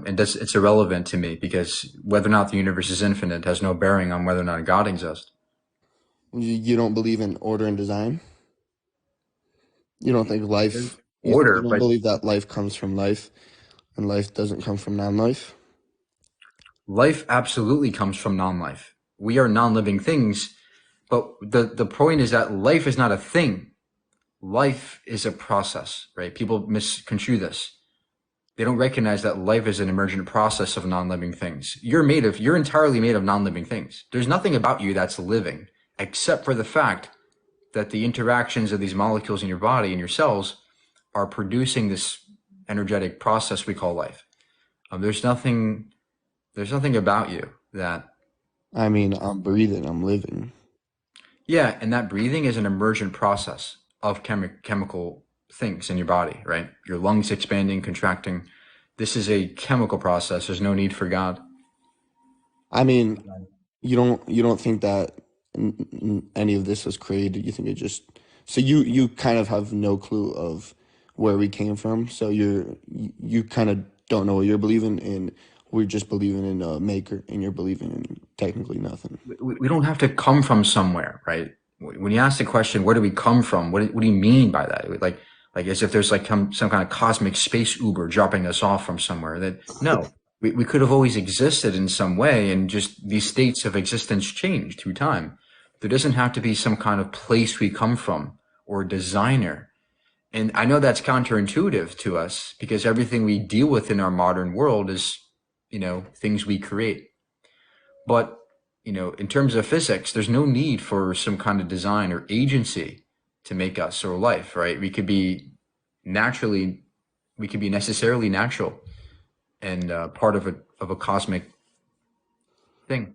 it's irrelevant to me because whether or not the universe is infinite has no bearing on whether or not God exists. You don't believe in order and design? You don't think There's life, you order, don't but believe that life comes from life and life doesn't come from non-life? life absolutely comes from non-life. We are non-living things, but the point is that life is not a thing. Life is a process, right? People misconstrue this. They don't recognize that life is an emergent process of non-living things. You're entirely made of non-living things. There's nothing about you that's living, except for the fact that the interactions of these molecules in your body and your cells are producing this energetic process we call life. There's nothing about you that, I mean, I'm breathing, I'm living. yeah, and that breathing is an emergent process of chemical things in your body, right? Your lungs expanding, contracting. This is a chemical process. There's no need for God. I mean, you don't think that any of this was created. You think it just so you kind of have no clue of where we came from. So you kind of don't know what you're believing in. We're just believing in a maker, and you're believing in technically nothing. We don't have to come from somewhere, right? When you ask the question, where do we come from? What do you mean by that? Like as if there's like some kind of cosmic space Uber dropping us off from somewhere. That no, we could have always existed in some way, and just these states of existence change through time. There doesn't have to be some kind of place we come from or designer. And I know that's counterintuitive to us because everything we deal with in our modern world is, things we create. But, in terms of physics, there's no need for some kind of design or agency to make us or life, right? Naturally, we could be necessarily natural and part of a cosmic thing.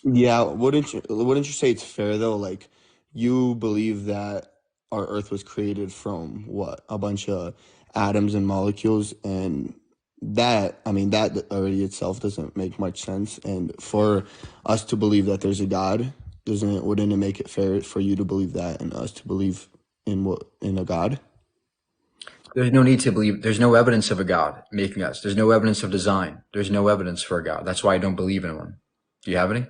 Yeah, wouldn't you say it's fair though? Like, you believe that our Earth was created from what? A bunch of atoms and molecules, and that, I mean, that already itself doesn't make much sense. And for us to believe that there's a God, wouldn't it make it fair for you to believe that and us to believe in a God? There's no need to believe. There's no evidence of a God making us. There's no evidence of design. There's no evidence for a God. That's why I don't believe in one. Do you have any?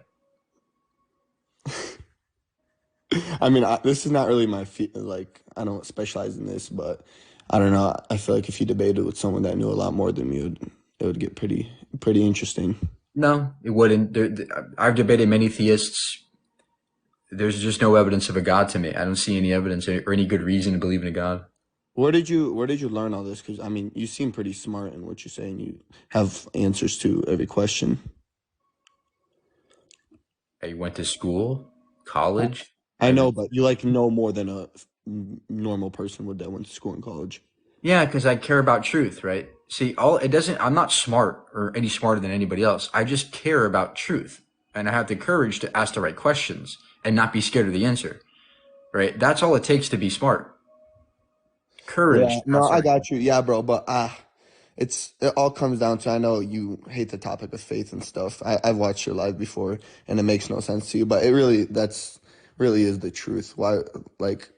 I mean, this is not really like, I don't specialize in this, but I don't know. I feel like if you debated with someone that knew a lot more than me, it would get pretty interesting. No, it wouldn't. I've debated many theists. There's just no evidence of a God to me. I don't see any evidence or any good reason to believe in a God. Where did you learn all this? Because I mean, you seem pretty smart in what you're saying. You have answers to every question. I went to school, college. I I've know, but you like know more than a normal person would that went to school and college. Yeah, because I care about truth, right? See, all it doesn't. I'm not smart or any smarter than anybody else. I just care about truth, and I have the courage to ask the right questions and not be scared of the answer. Right? That's all it takes to be smart. Courage Yeah, to no, ask the I right got you. questions. Yeah, bro, but it all comes down to I know you hate the topic of faith and stuff. I've watched your live before, and it makes no sense to you, but that's really is the truth. Why, like,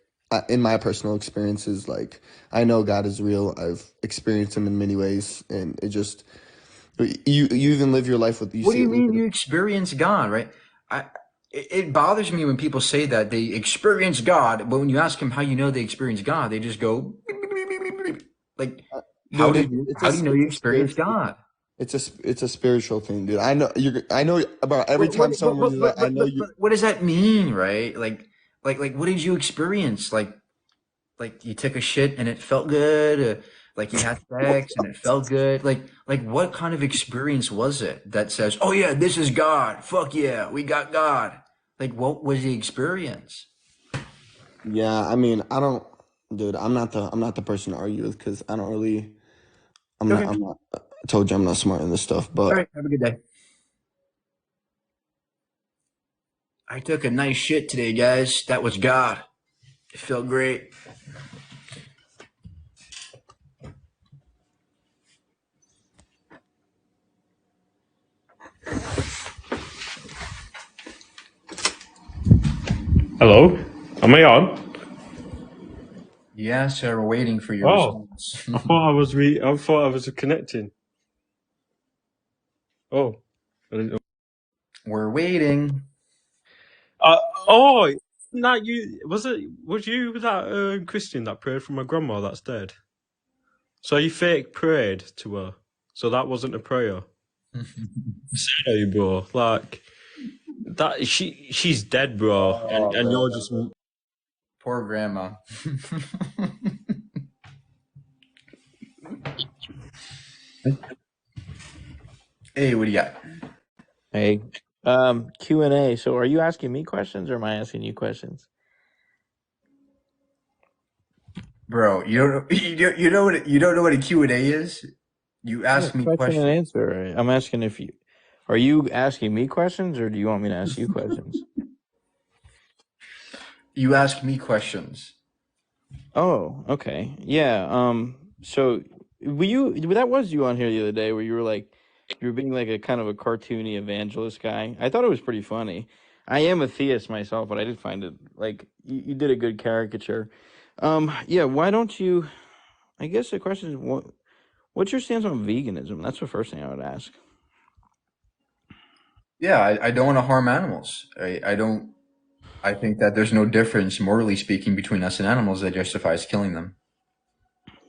in my personal experiences, like I know God is real. I've experienced Him in many ways, and it just you even live your life with you What do see you it. mean you experience God? Right? I. It bothers me when people say that they experience God, but when you ask them how you know they experience God, they just go like, Dude, how do you know you experience God? it's a spiritual thing, dude. I know about every time someone uses that, I know you. But what does that mean, right? Like, what did you experience? Like you took a shit and it felt good. Like you had sex and it felt good. Like what kind of experience was it that says, "Oh yeah, this is God. Fuck yeah, we got God." Like, what was the experience? Yeah, I mean, I don't, dude. I'm not the person to argue with because I don't really. Okay. I'm not. I told you I'm not smart in this stuff, All but right. Have a good day. I took a nice shit today, guys. That was God. It felt great. Hello, am I on? Yeah, sir. We're waiting for your Oh, response. I thought I was connecting. Oh, I didn't know. We're waiting. Uh, oh, that you was you that Christian that prayed for my grandma that's dead? So you fake prayed to her, so that wasn't a prayer. Hey, bro, like that she's dead, bro, and you're just Poor grandma. Hey, what do you got? Hey, Q&A. So are you asking me questions or am I asking you questions? Bro, you know what you don't know what a Q&A is? You Yeah, ask me question and questions. answer. Right? I'm asking are you asking me questions or do you want me to ask you questions? You ask me questions. Oh, okay. Yeah. So that was you on here the other day where you were being like a kind of a cartoony evangelist guy. I thought it was pretty funny. I am a theist myself, but I did find it like you did a good caricature. Yeah, why don't you I guess the question is what's your stance on veganism? That's the first thing I would ask. Yeah, I don't want to harm animals. I don't. I think that there's no difference, morally speaking, between us and animals that justifies killing them.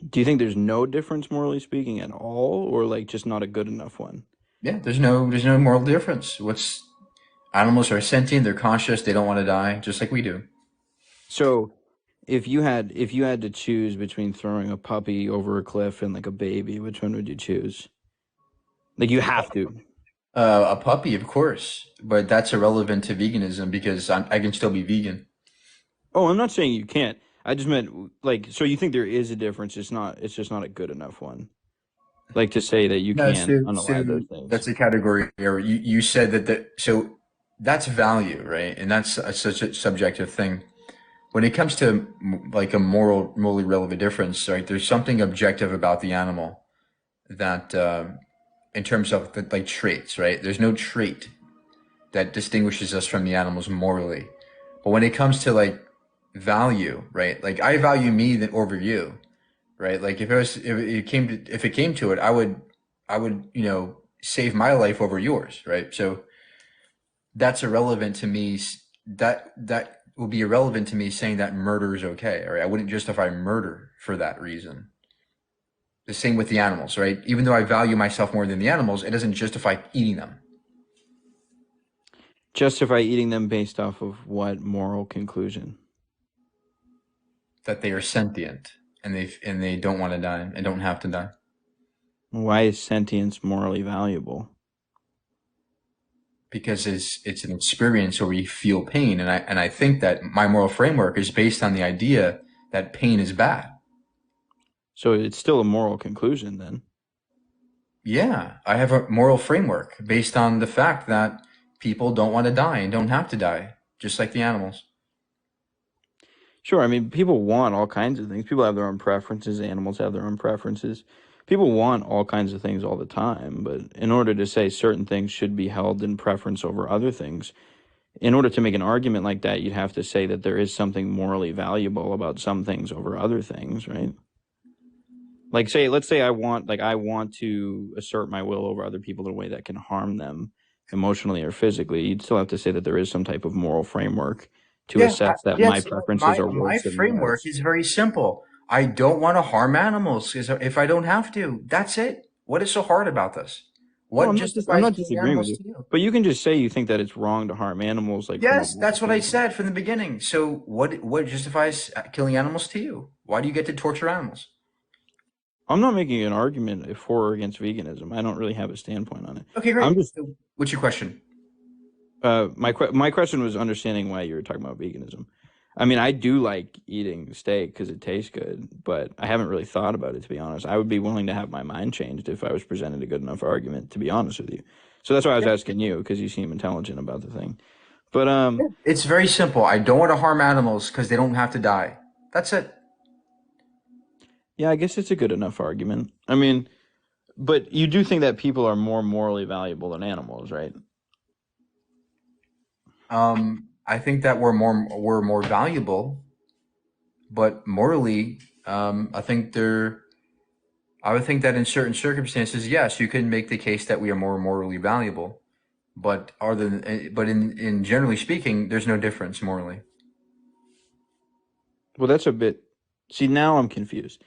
Do you think there's no difference morally speaking at all, or like just not a good enough one? Yeah, there's no moral difference. What's Animals are sentient, they're conscious, they don't want to die, just like we do. So if you had to choose between throwing a puppy over a cliff and like a baby, which one would you choose? Like you have to. A puppy, of course, but that's irrelevant to veganism because I can still be vegan. Oh, I'm not saying you can't. I just meant like so you think there is a difference, it's just not a good enough one. Like to say that you No, can't so unalive those things. that's a category error. You said that so that's value, right? And that's such a subjective thing. When it comes to like a morally relevant difference, right? There's something objective about the animal that, in terms of like traits, right? There's no trait that distinguishes us from the animals morally. But when it comes to like value, right? Like I value me than over you, right? Like if it came to it, I would, save my life over yours, right? So that's irrelevant to me. That will be irrelevant to me saying that murder is okay, right? I wouldn't justify murder for that reason. The same with the animals, right? Even though I value myself more than the animals, it doesn't justify eating them. Justify eating them based off of what moral conclusion? That they are sentient and they don't want to die and don't have to die. Why is sentience morally valuable? Because it's an experience where we feel pain, and I think that my moral framework is based on the idea that pain is bad. So it's still a moral conclusion then. Yeah, I have a moral framework based on the fact that people don't want to die and don't have to die, just like the animals. Sure, I mean, people want all kinds of things. People have their own preferences. Animals have their own preferences. People want all kinds of things all the time. But in order to say certain things should be held in preference over other things, in order to make an argument like that, you'd have to say that there is something morally valuable about some things over other things, right? Like, let's say I want to assert my will over other people in a way that can harm them emotionally or physically. You'd still have to say that there is some type of moral framework to Yeah, assess that my yes. preferences My are my worse than framework yours. is very simple. I don't want to harm animals if I don't have to. That's it. What is so hard about this? Well, What I'm justifies not killing disagreeing with animals you, to you? but you can just say you think that it's wrong to harm animals, like from a Yes, moral that's what I standpoint. said from the beginning. So what justifies killing animals to you? Why do you get to torture animals? I'm not making an argument for or against veganism. I don't really have a standpoint on it. Okay, I'm great. just So what's your question? my question was understanding why you were talking about veganism. I mean, I do like eating steak because it tastes good, but I haven't really thought about it to be honest. I would be willing to have my mind changed if I was presented a good enough argument, to be honest with you. So that's why I was Yeah. asking you because you seem intelligent about the thing. But It's very simple. I don't want to harm animals because they don't have to die. That's it. yeah, I guess it's a good enough argument. I mean, but you do think that people are more morally valuable than animals, right? I think that we're more valuable, but morally, I think they're I would think that in certain circumstances, yes, you can make the case that we are more morally valuable. But in generally speaking, there's no difference morally. Well, that's a bit. See, now I'm confused.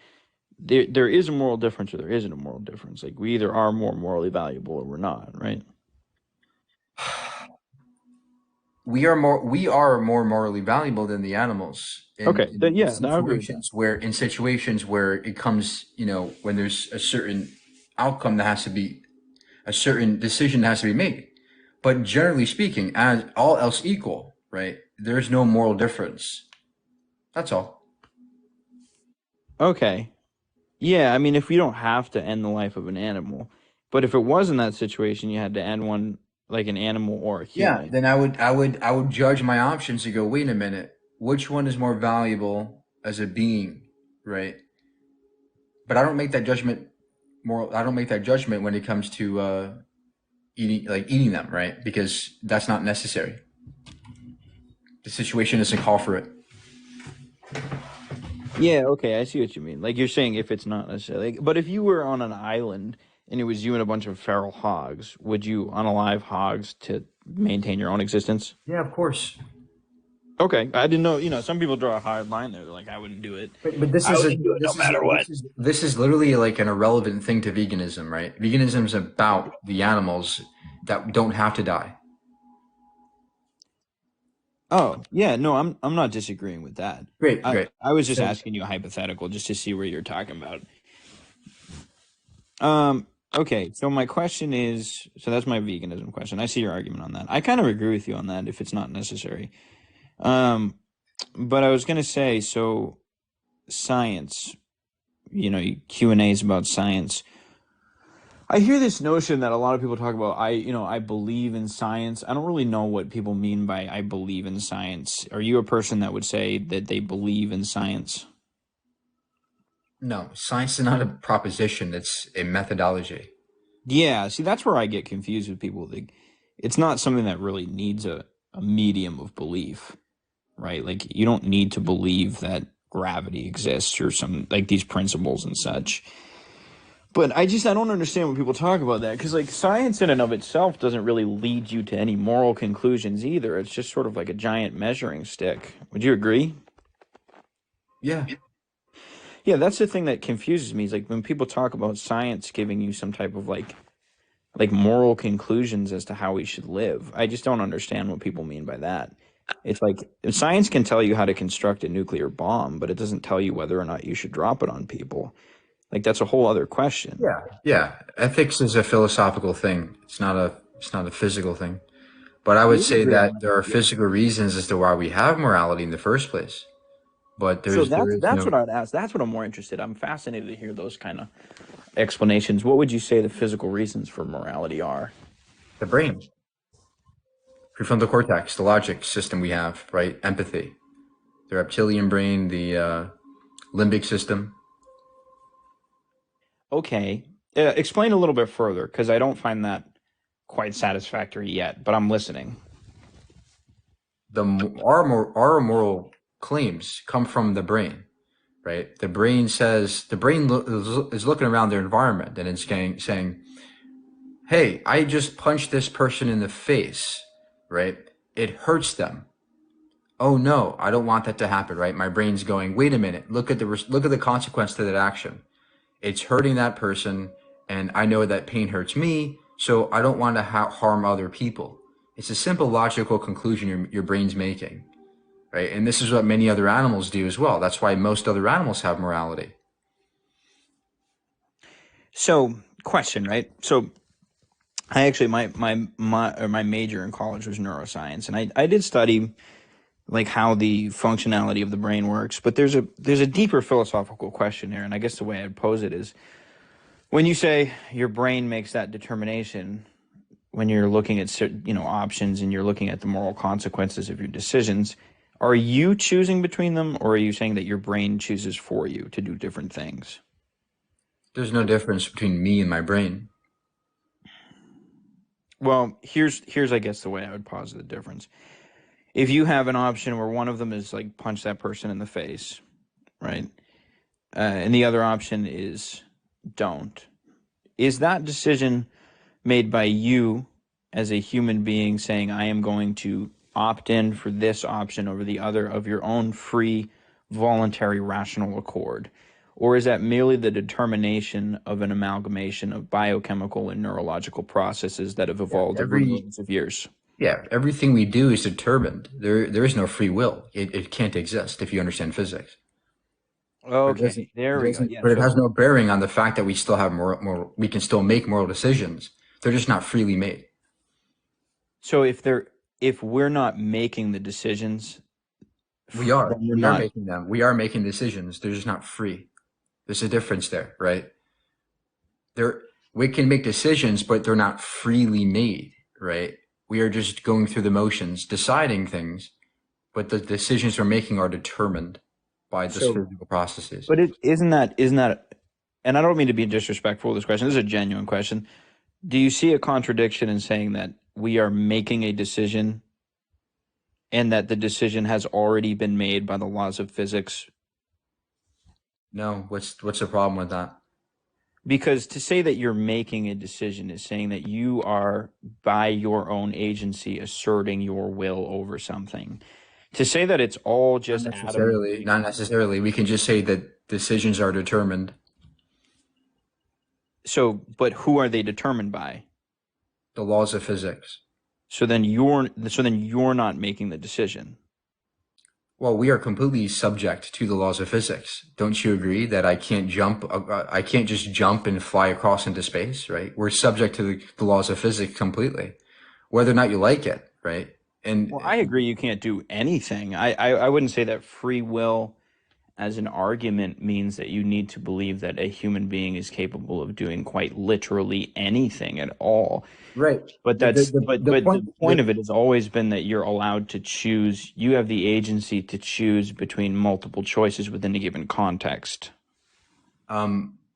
There is a moral difference, or there isn't a moral difference. Like we either are more morally valuable, or we're not, right? We are more morally valuable than the animals Okay, then yeah, I agree with that. in situations where it comes, when there's a certain outcome that has to be a certain decision that has to be made. But generally speaking, as all else equal, right? There's no moral difference. That's all. Okay, yeah. I mean, if we don't have to end the life of an animal, but if it was in that situation, you had to end one like an animal or a Yeah, human. then I would judge my options to go, wait a minute, which one is more valuable as a being, right? But I don't make that judgment when it comes to eating them, right? Because that's not necessary. The situation doesn't call for it. Yeah, okay, I see what you mean. Like you're saying if it's not necessarily, but if you were on an island and it was you and a bunch of feral hogs, would you unalive hogs to maintain your own existence? Yeah, of course. Okay, I didn't know. Some people draw a hard line there. They're like, I wouldn't do it. But this I is a wouldn't do it no matter what. this is literally like an irrelevant thing to veganism, right? Veganism is about the animals that don't have to die. Oh, yeah, no, I'm not disagreeing with that. Great, I great. I was just So asking you a hypothetical just to see where you're talking about. Okay, so my question is, so that's my veganism question. I see your argument on that. I kind of agree with you on that if it's not necessary. Um, but I was gonna say, so science, Q&As about science. I hear this notion that a lot of people talk about, I believe in science. I don't really know what people mean by I believe in science. Are you a person that would say that they believe in science? no, science is not a proposition, it's a methodology. Yeah, see, that's where I get confused with people. Like, it's not something that really needs a medium of belief, right? Like, you don't need to believe that gravity exists or some, like, these principles and such. But I don't understand when people talk about that because like science in and of itself doesn't really lead you to any moral conclusions either. It's just sort of like a giant measuring stick. Would you agree? Yeah. Yeah, that's the thing that confuses me is like when people talk about science giving you some type of like moral conclusions as to how we should live. I just don't understand what people mean by that. It's like science can tell you how to construct a nuclear bomb, but it doesn't tell you whether or not you should drop it on people. Like that's a whole other question. Yeah. Yeah. Ethics is a philosophical thing. It's not a physical thing. But I would We say agree on that that. there are physical reasons as to why we have morality in the first place. But So there that's is that's no what I'd ask. That's what I'm more interested. I'm fascinated to hear those kind of explanations. What would you say the physical reasons for morality are? the brain, prefrontal cortex, the logic system we have, right? Empathy, the reptilian brain, the limbic system. Okay, explain a little bit further because I don't find that quite satisfactory yet. But I'm listening. Our moral claims come from the brain, right? The brain is looking around their environment and it's saying, "Hey, I just punched this person in the face, right? It hurts them. Oh no, I don't want that to happen, right?" My brain's going, "Wait a minute. Look at the consequence to that action. It's hurting that person, and I know that pain hurts me, so I don't want to harm other people." It's a simple logical conclusion your brain's making, right? And this is what many other animals do as well. That's why most other animals have morality. So, question, right? So, I actually my major in college was neuroscience, and I did study like how the functionality of the brain works. But there's a deeper philosophical question here, and I guess the way I'd pose it is when you say your brain makes that determination when you're looking at certain, options and you're looking at the moral consequences of your decisions, are you choosing between them or are you saying that your brain chooses for you to do different things? There's no difference between me and my brain. Well, here's I guess the way I would posit the difference. If you have an option where one of them is like punch that person in the face, right? And the other option is don't. Is that decision made by you as a human being saying, I am going to opt in for this option over the other of your own free, voluntary, rational accord? Or is that merely the determination of an amalgamation of biochemical and neurological processes that have Yeah, evolved over millions of years? everything we do is determined. There is no free will. It can't exist if you understand physics. But Okay, there we go. Yeah, but it has so no bearing on the fact that we still have we can still make moral decisions. They're just not freely made. if we're not making the decisions, We are. then we're We are not. making them. We are making decisions. They're just not free. There's a difference there, right? We can make decisions, but they're not freely made, right? We are just going through the motions, deciding things, but the decisions we're making are determined by the So, physical processes. but isn't that, and I don't mean to be disrespectful with this question. This is a genuine question. Do you see a contradiction in saying that we are making a decision and that the decision has already been made by the laws of physics? No, what's the problem with that? Because to say that you're making a decision is saying that you are, by your own agency, asserting your will over something. To say that it's all just atoms. Not necessarily. We can just say that decisions are determined. So, but who are they determined by? The laws of physics. So then you're not making the decision. Well, we are completely subject to the laws of physics. Don't you agree that I can't just jump and fly across into space, right? We're subject to the laws of physics completely, whether or not you like it, right? And Well, I agree you can't do anything. I wouldn't say that free will as an argument means that you need to believe that a human being is capable of doing quite literally anything at all. right, But the point of it has always been that you're allowed to choose. You have the agency to choose between multiple choices within a given context.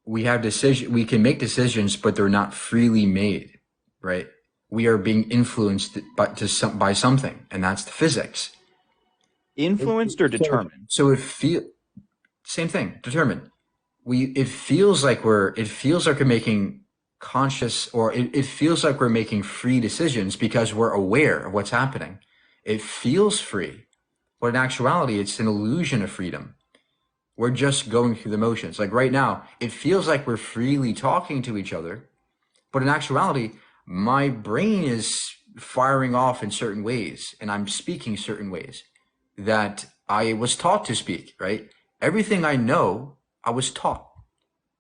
we can make decisions, but they're not freely made, right? We are being influenced by something, and that's the physics. Influenced or determined? So same thing, determined. It feels like we're making conscious, or it feels like we're making free decisions because we're aware of what's happening. It feels free, but in actuality, it's an illusion of freedom. We're just going through the motions. Like right now, it feels like we're freely talking to each other, but in actuality, my brain is firing off in certain ways, and I'm speaking certain ways that I was taught to speak, right? Everything I know, I was taught.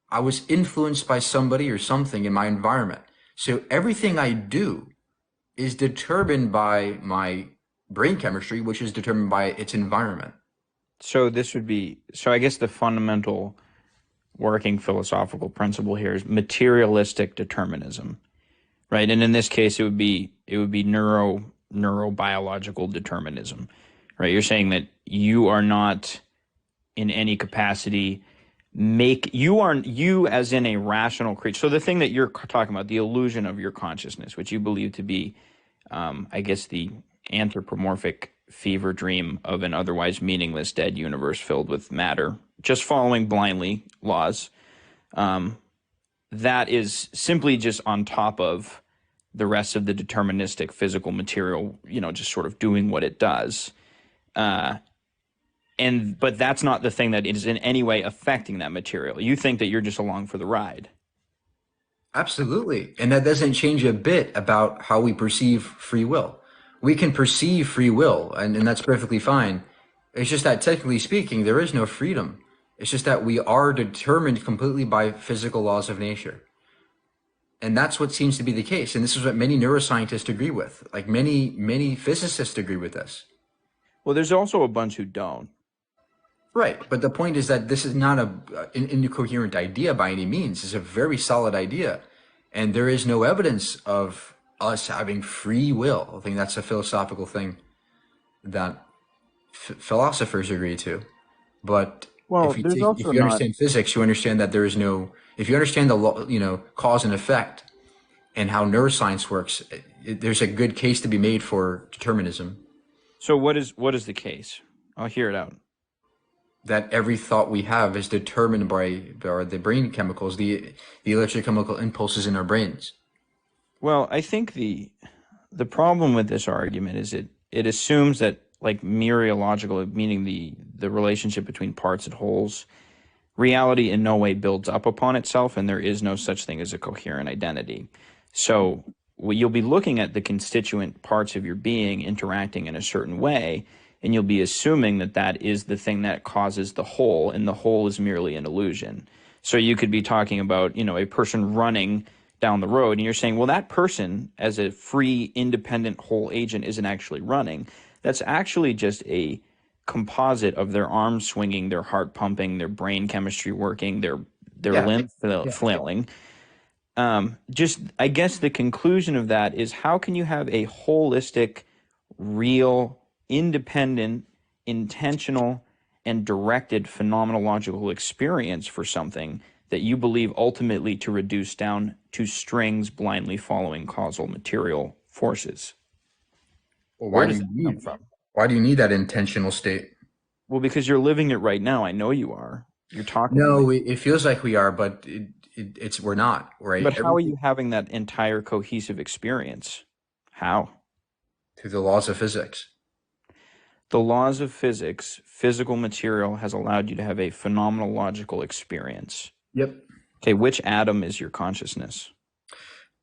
I was influenced by somebody or something in my environment. So everything I do is determined by my brain chemistry, which is determined by its environment. So I guess the fundamental working philosophical principle here is materialistic determinism, right? And in this case, it would be neurobiological determinism, right? You're saying that you are not in any capacity you as in a rational creature. So the thing that you're talking about, the illusion of your consciousness, which you believe to be, I guess, the anthropomorphic fever dream of an otherwise meaningless dead universe filled with matter, just following blindly laws, that is simply just on top of the rest of the deterministic physical material, just sort of doing what it does. But that's not the thing that is in any way affecting that material. You think that you're just along for the ride. Absolutely. And that doesn't change a bit about how we perceive free will. We can perceive free will, and that's perfectly fine. It's just that technically speaking, there is no freedom. It's just that we are determined completely by physical laws of nature. And that's what seems to be the case. And this is what many neuroscientists agree with. Like many physicists agree with this. Well, there's also a bunch who don't. Right. But the point is that this is not an incoherent idea by any means. It's a very solid idea. And there is no evidence of us having free will. I think that's a philosophical thing that philosophers agree to. But if you understand physics, you understand that if you understand the law, cause and effect and how neuroscience works, there's a good case to be made for determinism. So what is the case? I'll hear it out. that every thought we have is determined by the brain chemicals, the electrochemical impulses in our brains. Well, I think the problem with this argument is it assumes that like mereological, meaning the relationship between parts and wholes, reality in no way builds up upon itself, and there is no such thing as a coherent identity. So you'll be looking at the constituent parts of your being interacting in a certain way, and you'll be assuming that that is the thing that causes the whole, and the whole is merely an illusion. So you could be talking about, a person running down the road, and you're saying, well, that person, as a free, independent whole agent, isn't actually running. That's actually just a composite of their arms swinging, their heart pumping, their brain chemistry working, their Yeah, limb yeah. flailing. Just, I guess the conclusion of that is, how can you have a holistic, real, independent, intentional, and directed phenomenological experience for something that you believe ultimately to reduce down to strings blindly following causal material forces? Well, Where does that come from? why do you need that intentional state? Well, because you're living it right now. I know you are. You're talking to me. No, it feels like we are, but it's we're not, right? But how are you having that entire cohesive experience? How? Through the laws of physics. The laws of physics, physical material has allowed you to have a phenomenological experience. Yep. Okay, which atom is your consciousness?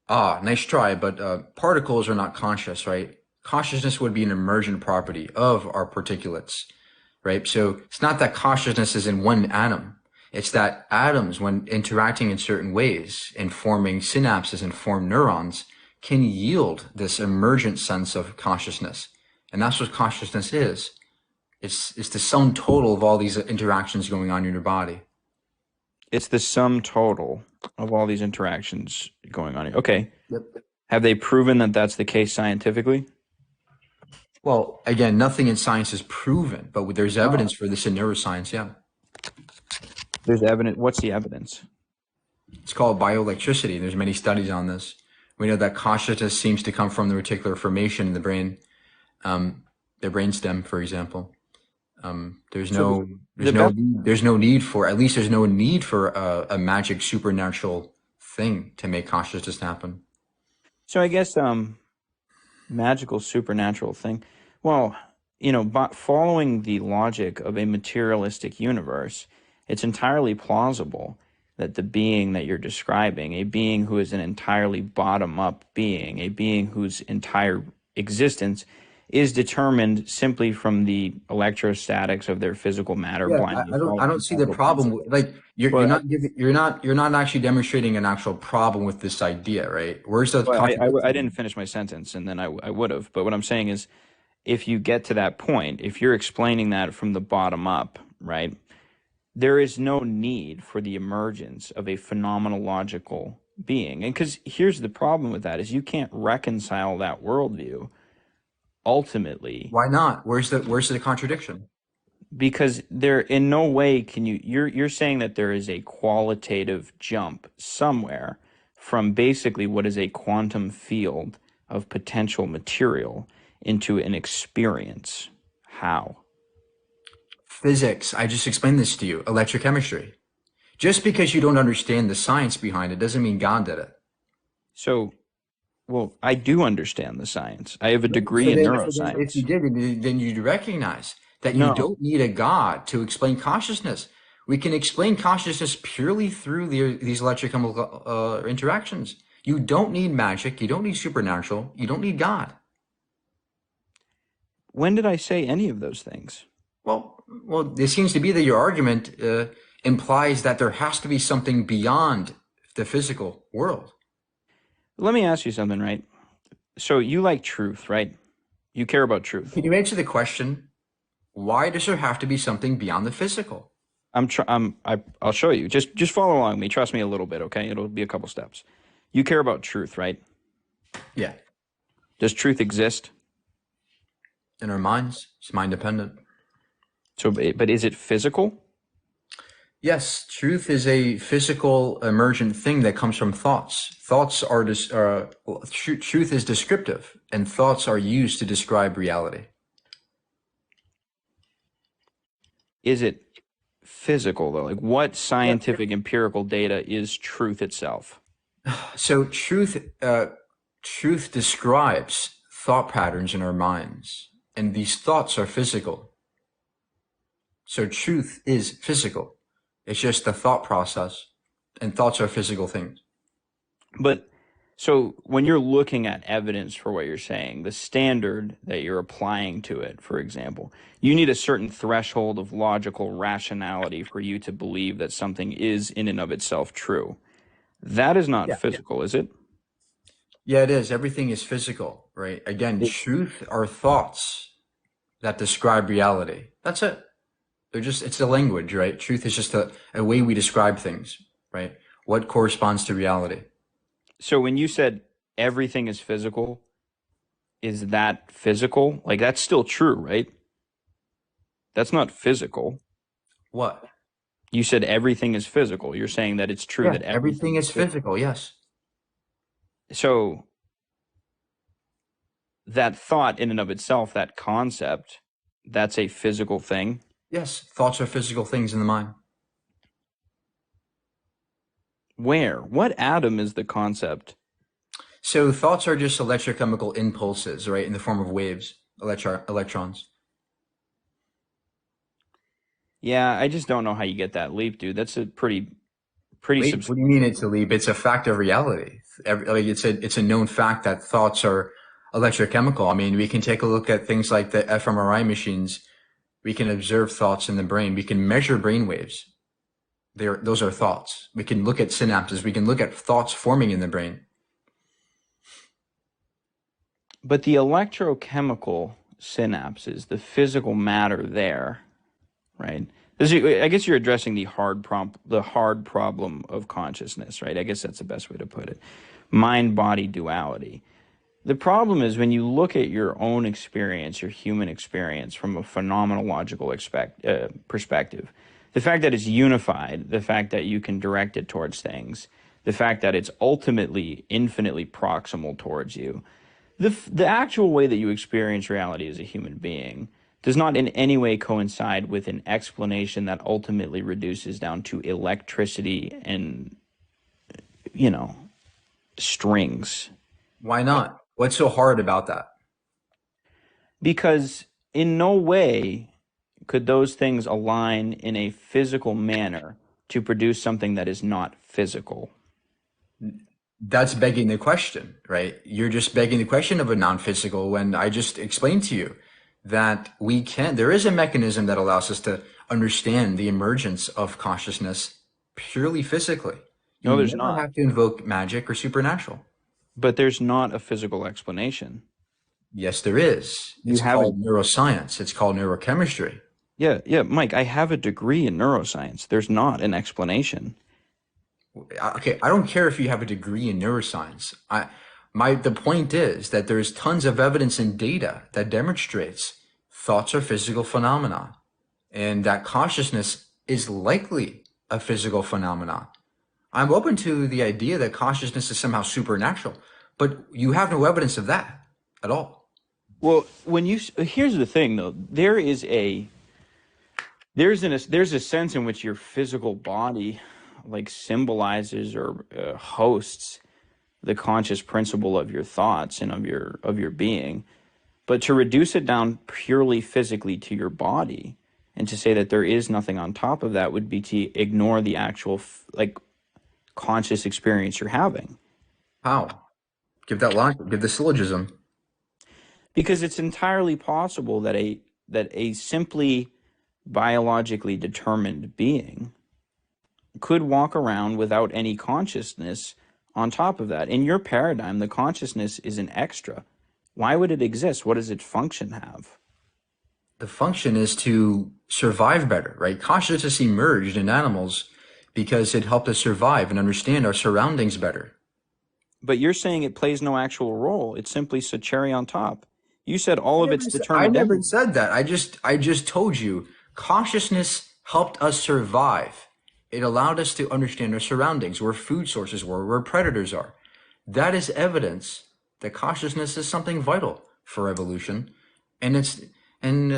Ah, nice try, but particles are not conscious, right? Consciousness would be an emergent property of our particulates, right? So it's not that consciousness is in one atom. It's that atoms, when interacting in certain ways and forming synapses and form neurons, can yield this emergent sense of consciousness. And that's what consciousness is. It's the sum total of all these interactions going on in your body. It's the sum total of all these interactions going on. Okay. Yep. Have they proven that that's the case scientifically? Well, again, nothing in science is proven, but there's evidence for this in neuroscience, yeah. There's evidence. What's the evidence? It's called bioelectricity. There's many studies on this. We know that consciousness seems to come from the reticular formation in the brain, the brainstem, for example. There's no need for, at least there's no need for a magic supernatural thing to make consciousness happen. So I guess magical supernatural thing. Well, but following the logic of a materialistic universe, it's entirely plausible that the being that you're describing, a being who is an entirely bottom-up being, a being whose entire existence is determined simply from the electrostatics of their physical matter. Yeah, I don't see the problem. Like you're not actually demonstrating an actual problem with this idea, right? Where's the I didn't finish my sentence, and then I would have. But what I'm saying is, if you get to that point, if you're explaining that from the bottom up, right, there is no need for the emergence of a phenomenological being. And because here's the problem with that is you can't reconcile that worldview ultimately. Why not? Where's the contradiction? Because there in no way can you're saying that there is a qualitative jump somewhere from basically what is a quantum field of potential material into an experience. How? Physics. I just explained this to you. Electrochemistry. Just because you don't understand the science behind it doesn't mean God did it. So, well, I do understand the science. I have a degree in neuroscience. If you did, then you'd recognize that you don't need a God to explain consciousness. We can explain consciousness purely through these electrochemical interactions. You don't need magic. You don't need supernatural. You don't need God. When did I say any of those things? Well, it seems to be that your argument implies that there has to be something beyond the physical world. Let me ask you something, right? So you like truth, right? You care about truth. Can you answer the question, why does there have to be something beyond the physical? I'll show you. Just follow along with me. Trust me a little bit, okay? It'll be a couple steps. You care about truth, right? Yeah. Does truth exist? In our minds, it's mind dependent. So, but is it physical? Yes, truth is a physical emergent thing that comes from thoughts. Truth is descriptive, and thoughts are used to describe reality. Is it physical though? Like what Yeah. scientific empirical data is truth itself? So truth describes thought patterns in our minds, and these thoughts are physical. So truth is physical. It's just the thought process, and thoughts are physical things. But so when you're looking at evidence for what you're saying, the standard that you're applying to it, for example, you need a certain threshold of logical rationality for you to believe that something is in and of itself true. That is not Yeah. physical, is it? Yeah, it is. Everything is physical, right? Again, truth are thoughts that describe reality. That's it. It's a language, right? Truth is just a way we describe things, right? What corresponds to reality. So when you said everything is physical, is that physical? Like that's still true, right? That's not physical. What? You said everything is physical. You're saying that it's true Yeah, that everything is physical, yes. So that thought in and of itself, that concept, that's a physical thing. Yes, thoughts are physical things in the mind. Where? What atom is the concept? So thoughts are just electrochemical impulses, right, in the form of waves, electrons. Yeah, I just don't know how you get that leap, dude. That's a pretty Wait, what do you mean it's a leap? It's a fact of reality. It's a known fact that thoughts are electrochemical. I mean, we can take a look at things like the fMRI machines. We can observe thoughts in the brain. We can measure brain waves. Those are thoughts. We can look at synapses. We can look at thoughts forming in the brain. But the electrochemical synapses, the physical matter there, right? I guess you're addressing the hard problem of consciousness, right? I guess that's the best way to put it. Mind-body duality. The problem is when you look at your own experience, your human experience from a phenomenological perspective, the fact that it's unified, the fact that you can direct it towards things, the fact that it's ultimately infinitely proximal towards you, the actual way that you experience reality as a human being does not in any way coincide with an explanation that ultimately reduces down to electricity and, strings. Why not? What's so hard about that? Because in no way could those things align in a physical manner to produce something that is not physical. That's begging the question, right? You're just begging the question of a non-physical when I just explained to you that there is a mechanism that allows us to understand the emergence of consciousness purely physically. No, there's never not. have to invoke magic or supernatural. But there's not a physical explanation. Yes, there is. It's called neuroscience. It's called neurochemistry. Yeah, Mike, I have a degree in neuroscience. There's not an explanation. Okay, I don't care if you have a degree in neuroscience. The point is that there's tons of evidence and data that demonstrates thoughts are physical phenomena, and that consciousness is likely a physical phenomenon. I'm open to the idea that consciousness is somehow supernatural, but you have no evidence of that at all. Well, here's the thing though, there's a sense in which your physical body like symbolizes or hosts the conscious principle of your thoughts and of your being, but to reduce it down purely physically to your body and to say that there is nothing on top of that would be to ignore the actual conscious experience you're having. How? Give that logic. Give the syllogism. Because it's entirely possible that a simply biologically determined being could walk around without any consciousness on top of that. In your paradigm, the consciousness is an extra. Why would it exist? What does its function have? The function is to survive better, right? Consciousness emerged in animals because it helped us survive and understand our surroundings better. But you're saying it plays no actual role. It's simply a cherry on top. You said all of it's determined. I never said that. I just told you consciousness helped us survive. It allowed us to understand our surroundings, where food sources were, where predators are. That is evidence that consciousness is something vital for evolution. And And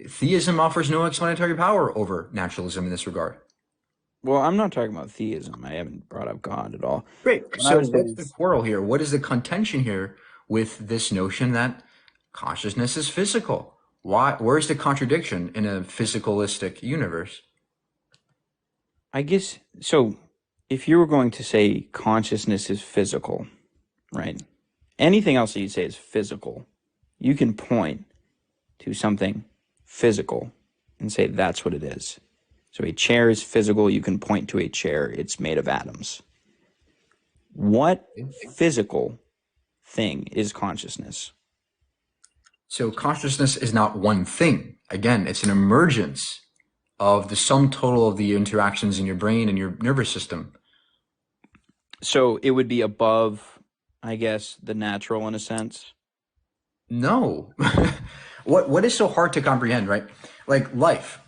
theism offers no explanatory power over naturalism in this regard. Well, I'm not talking about theism. I haven't brought up God at all. Great. What I So was saying what's the is, quarrel here? What is the contention here with this notion that consciousness is physical? Why? Where's the contradiction in a physicalistic universe? I guess, so if you were going to say consciousness is physical, right? Anything else that you say is physical, you can point to something physical and say that's what it is. So a chair is physical, you can point to a chair, it's made of atoms. What physical thing is consciousness? So consciousness is not one thing. Again, it's an emergence of the sum total of the interactions in your brain and your nervous system. So it would be above, I guess, the natural in a sense. No. What is so hard to comprehend, right? Like life.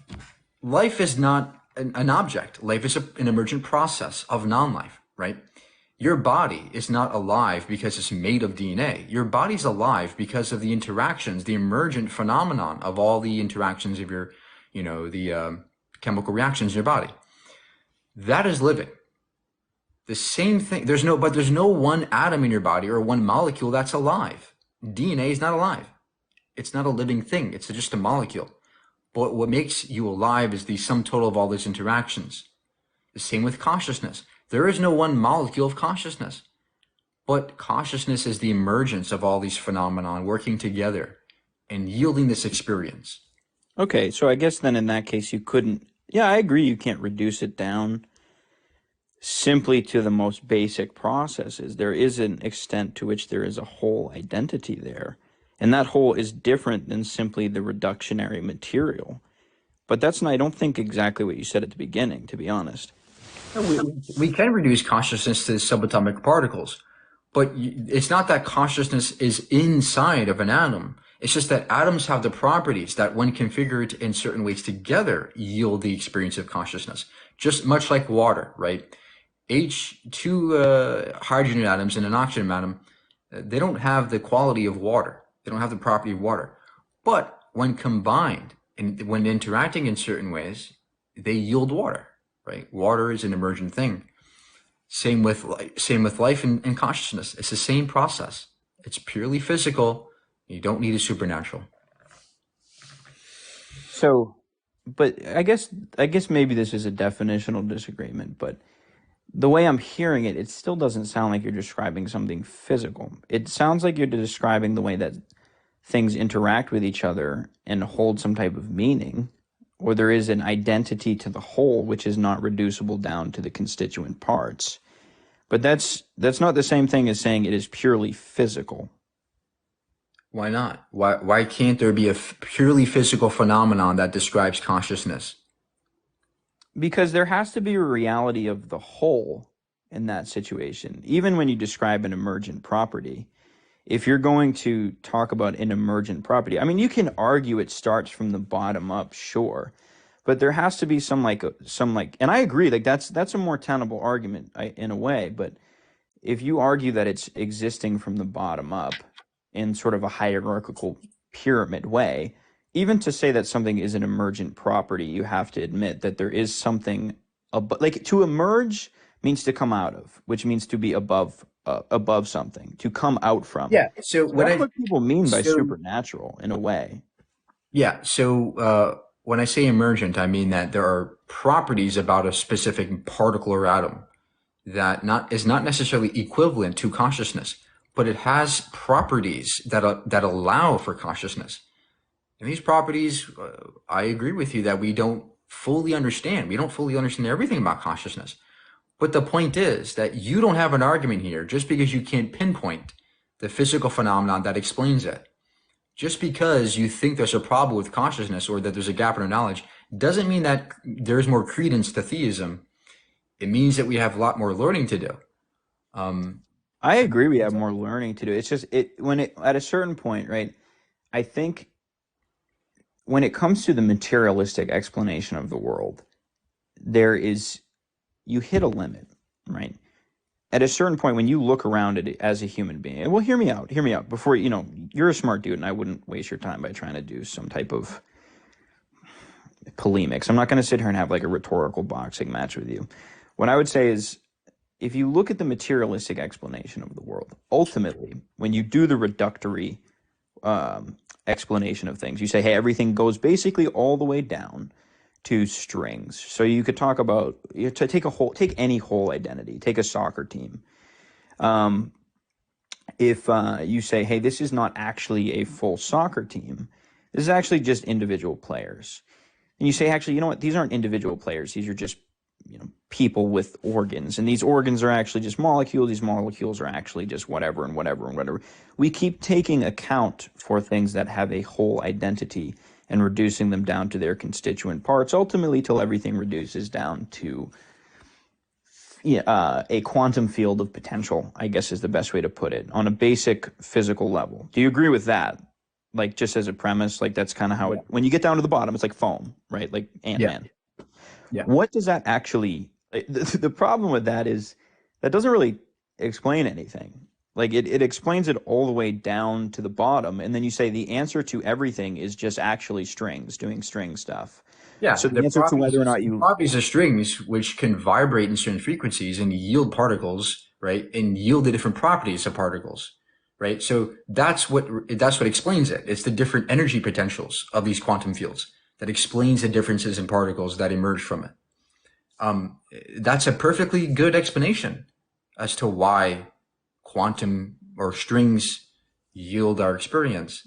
Life is not an object. Life is an emergent process of non-life, right? Your body is not alive because it's made of DNA. Your body's alive because of the interactions, the emergent phenomenon of all the interactions of your, the chemical reactions in your body. That is living. The same thing. There's no one atom in your body or one molecule that's alive. DNA is not alive. It's not a living thing. It's just a molecule. But what makes you alive is the sum total of all those interactions. The same with consciousness. There is no one molecule of consciousness. But consciousness is the emergence of all these phenomena working together and yielding this experience. Okay, so I guess then in that case you couldn't, yeah, I agree you can't reduce it down simply to the most basic processes. There is an extent to which there is a whole identity there. And that whole is different than simply the reductionary material. But that's not, I don't think, exactly what you said at the beginning, to be honest. We can reduce consciousness to subatomic particles, but it's not that consciousness is inside of an atom. It's just that atoms have the properties that, when configured in certain ways together, yield the experience of consciousness. Just much like water, right? Two hydrogen atoms and an oxygen atom, they don't have the quality of water. They don't have the property of water. But when combined and when interacting in certain ways, they yield water, right? Water is an emergent thing. Same with life and consciousness. It's the same process. It's purely physical. You don't need a supernatural. So, but I guess maybe this is a definitional disagreement, but the way I'm hearing it, it still doesn't sound like you're describing something physical. It sounds like you're describing the way that things interact with each other and hold some type of meaning, or there is an identity to the whole which is not reducible down to the constituent parts. But that's not the same thing as saying it is purely physical. Why not? Why can't there be a purely physical phenomenon that describes consciousness? Because there has to be a reality of the whole in that situation. Even when you describe an emergent property, if you're going to talk about an emergent property, I mean, you can argue it starts from the bottom up, sure, but there has to be some like, and I agree, like that's a more tenable argument in a way. But if you argue that it's existing from the bottom up in sort of a hierarchical pyramid way, even to say that something is an emergent property, you have to admit that there is something like to emerge means to come out of, which means to be above something, to come out from. Yeah. So what people mean by supernatural in a way. Yeah. So when I say emergent, I mean that there are properties about a specific particle or atom that is not necessarily equivalent to consciousness, but it has properties that allow for consciousness. And these properties, I agree with you that we don't fully understand. We don't fully understand everything about consciousness. But the point is that you don't have an argument here just because you can't pinpoint the physical phenomenon that explains it. Just because you think there's a problem with consciousness or that there's a gap in our knowledge doesn't mean that there's more credence to theism. It means that we have a lot more learning to do. I agree we have more learning to do. It's just at a certain point, right? I think when it comes to the materialistic explanation of the world, you hit a limit, right? At a certain point, when you look around at it as a human being, well, hear me out before, you're a smart dude, and I wouldn't waste your time by trying to do some type of polemics. I'm not going to sit here and have like a rhetorical boxing match with you. What I would say is, if you look at the materialistic explanation of the world, ultimately, when you do the reductory explanation of things, you say, hey, everything goes basically all the way down to strings. So you could talk about, take any whole identity, take a soccer team. If you say, hey, this is not actually a full soccer team, this is actually just individual players. And you say, actually, you know what? These aren't individual players. These are just, people with organs. And these organs are actually just molecules. These molecules are actually just whatever and whatever and whatever. We keep taking account for things that have a whole identity and reducing them down to their constituent parts, ultimately till everything reduces down to a quantum field of potential, I guess is the best way to put it, on a basic physical level. Do you agree with that? Like, just as a premise, like that's kind of how when you get down to the bottom, it's like foam, right? Like Ant-Man. Yeah. What does that actually, the problem with that is that doesn't really explain anything. Like it explains it all the way down to the bottom. And then you say the answer to everything is just actually strings, doing string stuff. Yeah. So the answer to whether or not you... Properties of strings, which can vibrate in certain frequencies and yield particles, right? And yield the different properties of particles, right? So that's what explains it. It's the different energy potentials of these quantum fields that explains the differences in particles that emerge from it. That's a perfectly good explanation as to why quantum or strings yield our experience.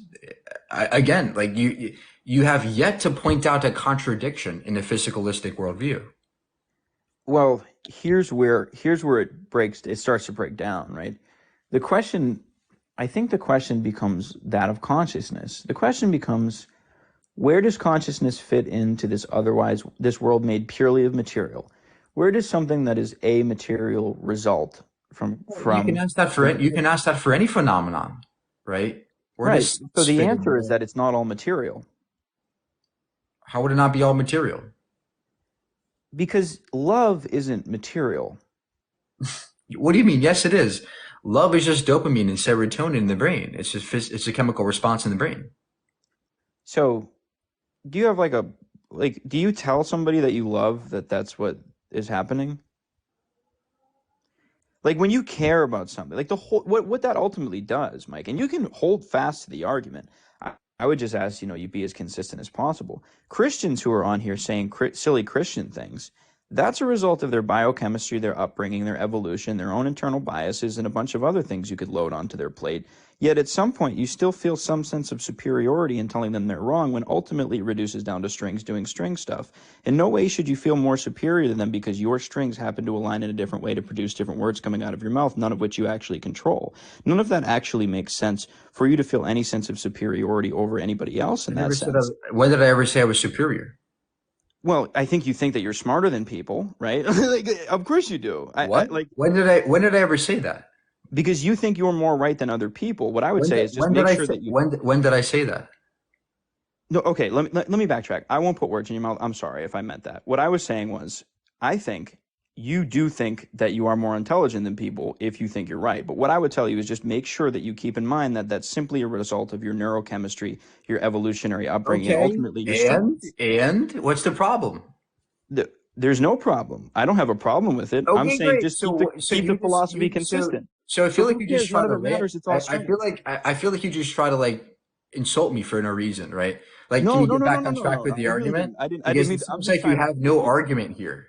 Again, like you have yet to point out a contradiction in the physicalistic worldview. Well, here's where it starts to break down, right? I think the question becomes that of consciousness. The question becomes, where does consciousness fit into this world made purely of material? Where does something that is a material result from? You can ask that for any phenomenon, right? Right. So the answer is that it's not all material. How would it not be all material? Because love isn't material. What do you mean? Yes, it is. Love is just dopamine and serotonin in the brain. It's a chemical response in the brain. So do you have do you tell somebody that you love that that's what is happening? Like when you care about something, like what that ultimately does, Mike, and you can hold fast to the argument. I would just ask, you be as consistent as possible. Christians who are on here saying silly Christian things, that's a result of their biochemistry, their upbringing, their evolution, their own internal biases, and a bunch of other things you could load onto their plate. Yet at some point, you still feel some sense of superiority in telling them they're wrong, when ultimately it reduces down to strings doing string stuff. In no way should you feel more superior than them because your strings happen to align in a different way to produce different words coming out of your mouth, none of which you actually control. None of that actually makes sense for you to feel any sense of superiority over anybody else in that sense. When did I ever say I was superior? Well, I think you think that you're smarter than people, right? Of course you do. When did I ever say that? Because you think you're more right than other people. What I would say is just make sure that you... When did I say that? No, okay, let me backtrack. I won't put words in your mouth. I'm sorry if I meant that. What I was saying was, I think you do think that you are more intelligent than people if you think you're right. But what I would tell you is just make sure that you keep in mind that that's simply a result of your neurochemistry, your evolutionary upbringing, and ultimately your And what's the problem? There's no problem. I don't have a problem with it. Okay, I'm saying great. just keep the philosophy consistent. So I feel like you just try to I feel like you just try to insult me for no reason, right? Like, can you get back on track with the argument? Because it seems like you have no argument here.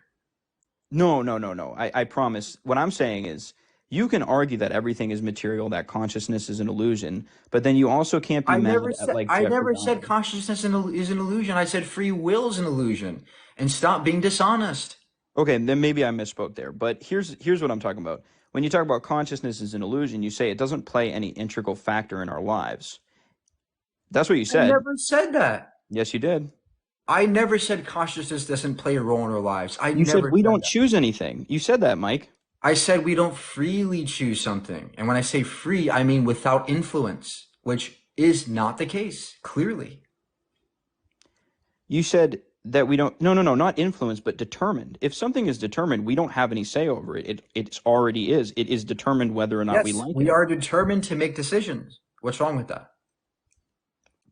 No. I promise. What I'm saying is, you can argue that everything is material, that consciousness is an illusion, but then you also can't be mad at I never said consciousness is an illusion. I said free will is an illusion, and stop being dishonest. Okay, then maybe I misspoke there. But here's what I'm talking about. When you talk about consciousness as an illusion, you say it doesn't play any integral factor in our lives. That's what you said. I never said that. Yes, you did. I never said consciousness doesn't play a role in our lives. You said we don't choose anything. You said that, Mike. I said we don't freely choose something. And when I say free, I mean without influence, which is not the case, clearly. You said that we don't, no, not influence, but determined. If something is determined, we don't have any say over it. It already is. It is determined whether or not we like it. We are determined to make decisions. What's wrong with that?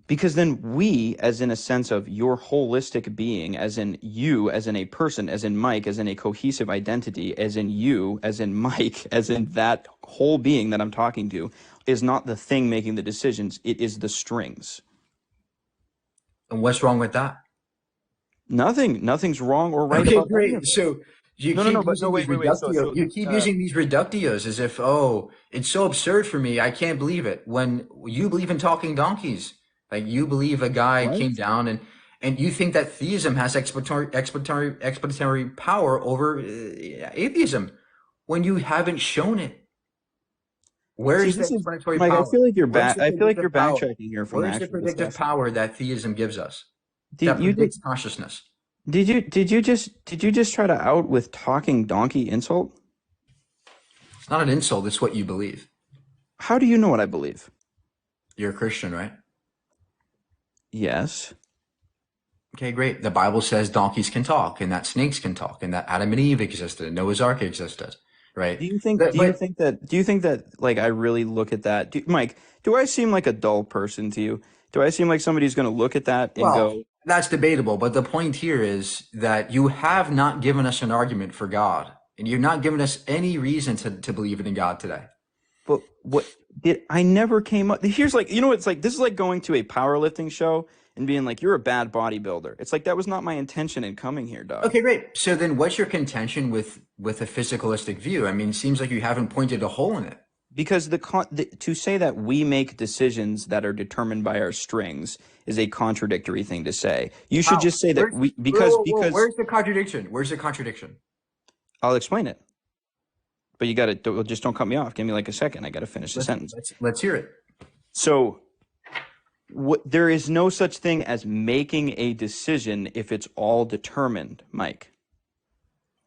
Because then we, as in a sense of your holistic being, as in you, as in a person, as in Mike, as in a cohesive identity, as in you, as in Mike, as in that whole being that I'm talking to, is not the thing making the decisions. It is the strings. And what's wrong with that? Nothing's wrong or right Okay, about any of great. it. So you No, no, no, keep but no, using these wait. reductio. You keep using these reductios as if, oh, it's so absurd for me. I can't believe it. When you believe in talking donkeys, like you believe a guy what? came down and you think that theism has explanatory power over atheism when you haven't shown it. See, Where's the this is explanatory Mike. I power? feel like you're Where's back. the I feel like you're predictive power? backtracking here from the Where's the actual predictive discussion. power that theism gives us Did that you did predicts consciousness? did you just try to out with talking donkey insult? It's not an insult. It's what you believe. How do you know what I believe? You're a Christian, right? Yes. Okay, great. The Bible says donkeys can talk and that snakes can talk and that Adam and Eve existed and Noah's Ark existed, right? Do you think But, but like I really look at that? Mike, do I seem like a dull person to you? Do I seem like somebody who's going to look at that and well, go, that's debatable. But the point here is that you have not given us an argument for God, and you've not given us any reason to believe in God today. but what did I never came up? Here's like, it's like this is like going to a powerlifting show and being like, you're a bad bodybuilder. It's like that was not my intention in coming here, dog. Okay, great. So then what's your contention with a physicalistic view? I mean, it seems like you haven't pointed a hole in it. Because to say that we make decisions that are determined by our strings is a contradictory thing to say. You should just say that because where's the contradiction? Where's the contradiction? I'll explain it. But you got to just don't cut me off. Give me like a second. I got to finish the sentence. Let's hear it. So there is no such thing as making a decision if it's all determined, Mike.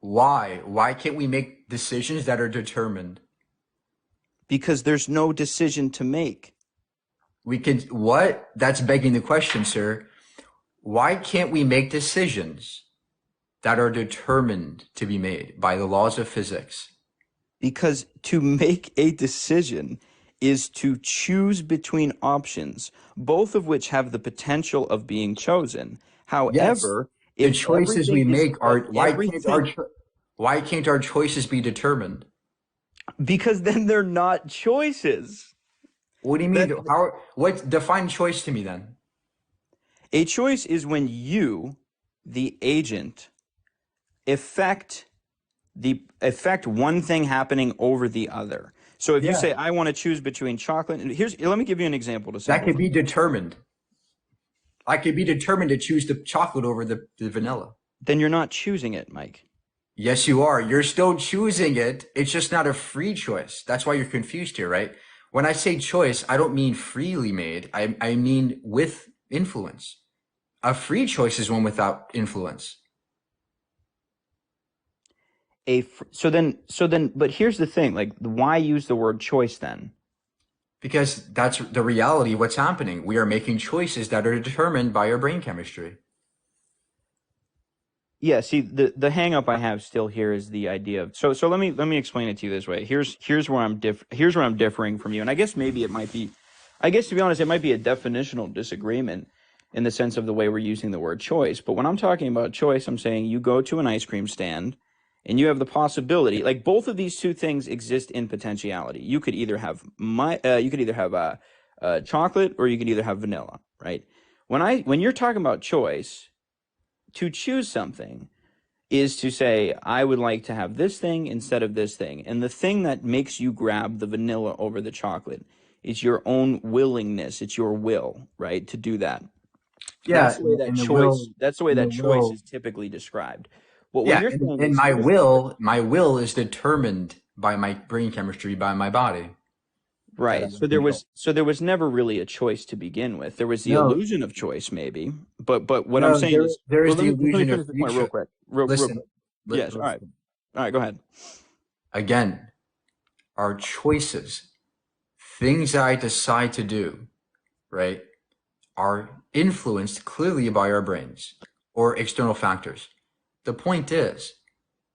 Why? Why can't we make decisions that are determined? Because there's no decision to make. We can, what? That's begging the question, sir. Why can't we make decisions that are determined to be made by the laws of physics? Because to make a decision is to choose between options, both of which have the potential of being chosen. However, the choices we make are, why can't our choices be determined? Because then they're not choices. What do you mean? Define choice to me then? A choice is when you, the agent, affect one thing happening over the other. So if you say, I want to choose between chocolate, and let me give you an example to say that could be determined. I could be determined to choose the chocolate over the vanilla. Then you're not choosing it, Mike. Yes, you are. You're still choosing it. It's just not a free choice. That's why you're confused here, right? When I say choice, I don't mean freely made. I mean with influence. A free choice is one without influence. But here's the thing, like, why use the word choice then? Because that's the reality of what's happening. We are making choices that are determined by our brain chemistry. Yeah, see, the hang up I have still here is the idea of so let me explain it to you this way. Here's where I'm differing from you. And I guess maybe to be honest, it might be a definitional disagreement in the sense of the way we're using the word choice. But when I'm talking about choice, I'm saying you go to an ice cream stand and you have the possibility, like both of these two things exist in potentiality. You could either have chocolate or you could either have vanilla, right? When you're talking about choice, to choose something is to say, I would like to have this thing instead of this thing. And the thing that makes you grab the vanilla over the chocolate is your own willingness. It's your will, right, to do that. Yeah, that's the way that choice is typically described. But when you're saying and my will is determined by my brain chemistry, by my body. Right. So there was never really a choice to begin with. There was the illusion of choice, maybe. But what I'm saying is there is the illusion of future. Real quick. Real quick. Yes. Listen. All right. All right. Go ahead. Again, our choices, things that I decide to do, right, are influenced clearly by our brains or external factors. The point is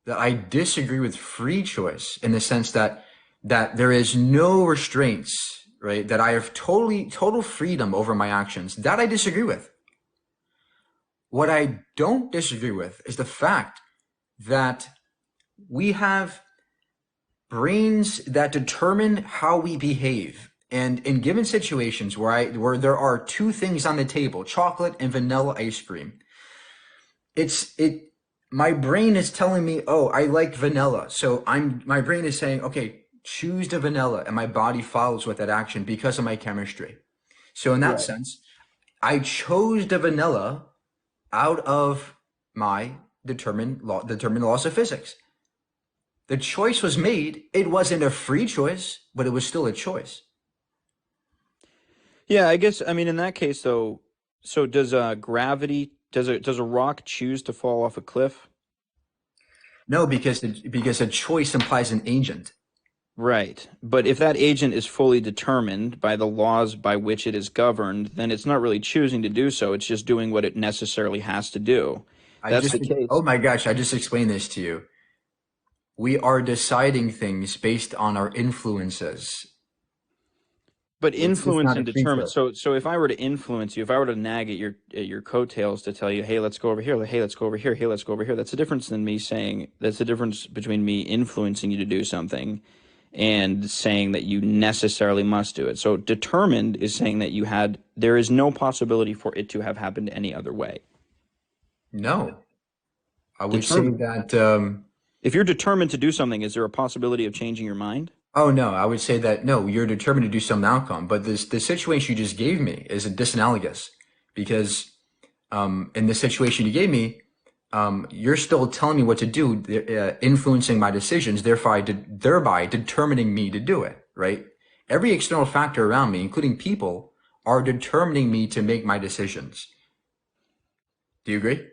that I disagree with free choice in the sense that there is no restraints right, that I have total freedom over my actions, that I disagree with. What I don't disagree with is the fact that we have brains that determine how we behave. And in given situations where there are two things on the table, chocolate and vanilla ice cream, my brain is telling me, oh, I like vanilla. So my brain is saying, okay, choose the vanilla, and my body follows with that action because of my chemistry. So in that Right. sense, I chose the vanilla out of my determined laws of physics. The choice was made. It wasn't a free choice, but it was still a choice. Yeah, I guess, I mean, in that case, though, so does gravity, does a rock choose to fall off a cliff? No, because a choice implies an agent. Right. But if that agent is fully determined by the laws by which it is governed, then it's not really choosing to do so. It's just doing what it necessarily has to do. That's the Oh case. my gosh, I just explained this to you. We are deciding things based on our influences. But It's influence not a and free determine. choice. So if I were to influence you, if I were to nag at your coattails to tell you, hey, let's go over here, hey, let's go over here, hey, let's go over here, that's the difference than me saying. That's the difference between me influencing you to do something and saying that you necessarily must do it. So determined is saying that there is no possibility for it to have happened any other way. No, I would say Determined. that. If you're determined to do something, is there a possibility of changing your mind? Oh no, I would say that no, you're determined to do some outcome. But the situation you just gave me is a disanalogous, because in the situation you gave me, you're still telling me what to do, influencing my decisions, thereby determining me to do it, right? Every external factor around me, including people, are determining me to make my decisions. Do you agree?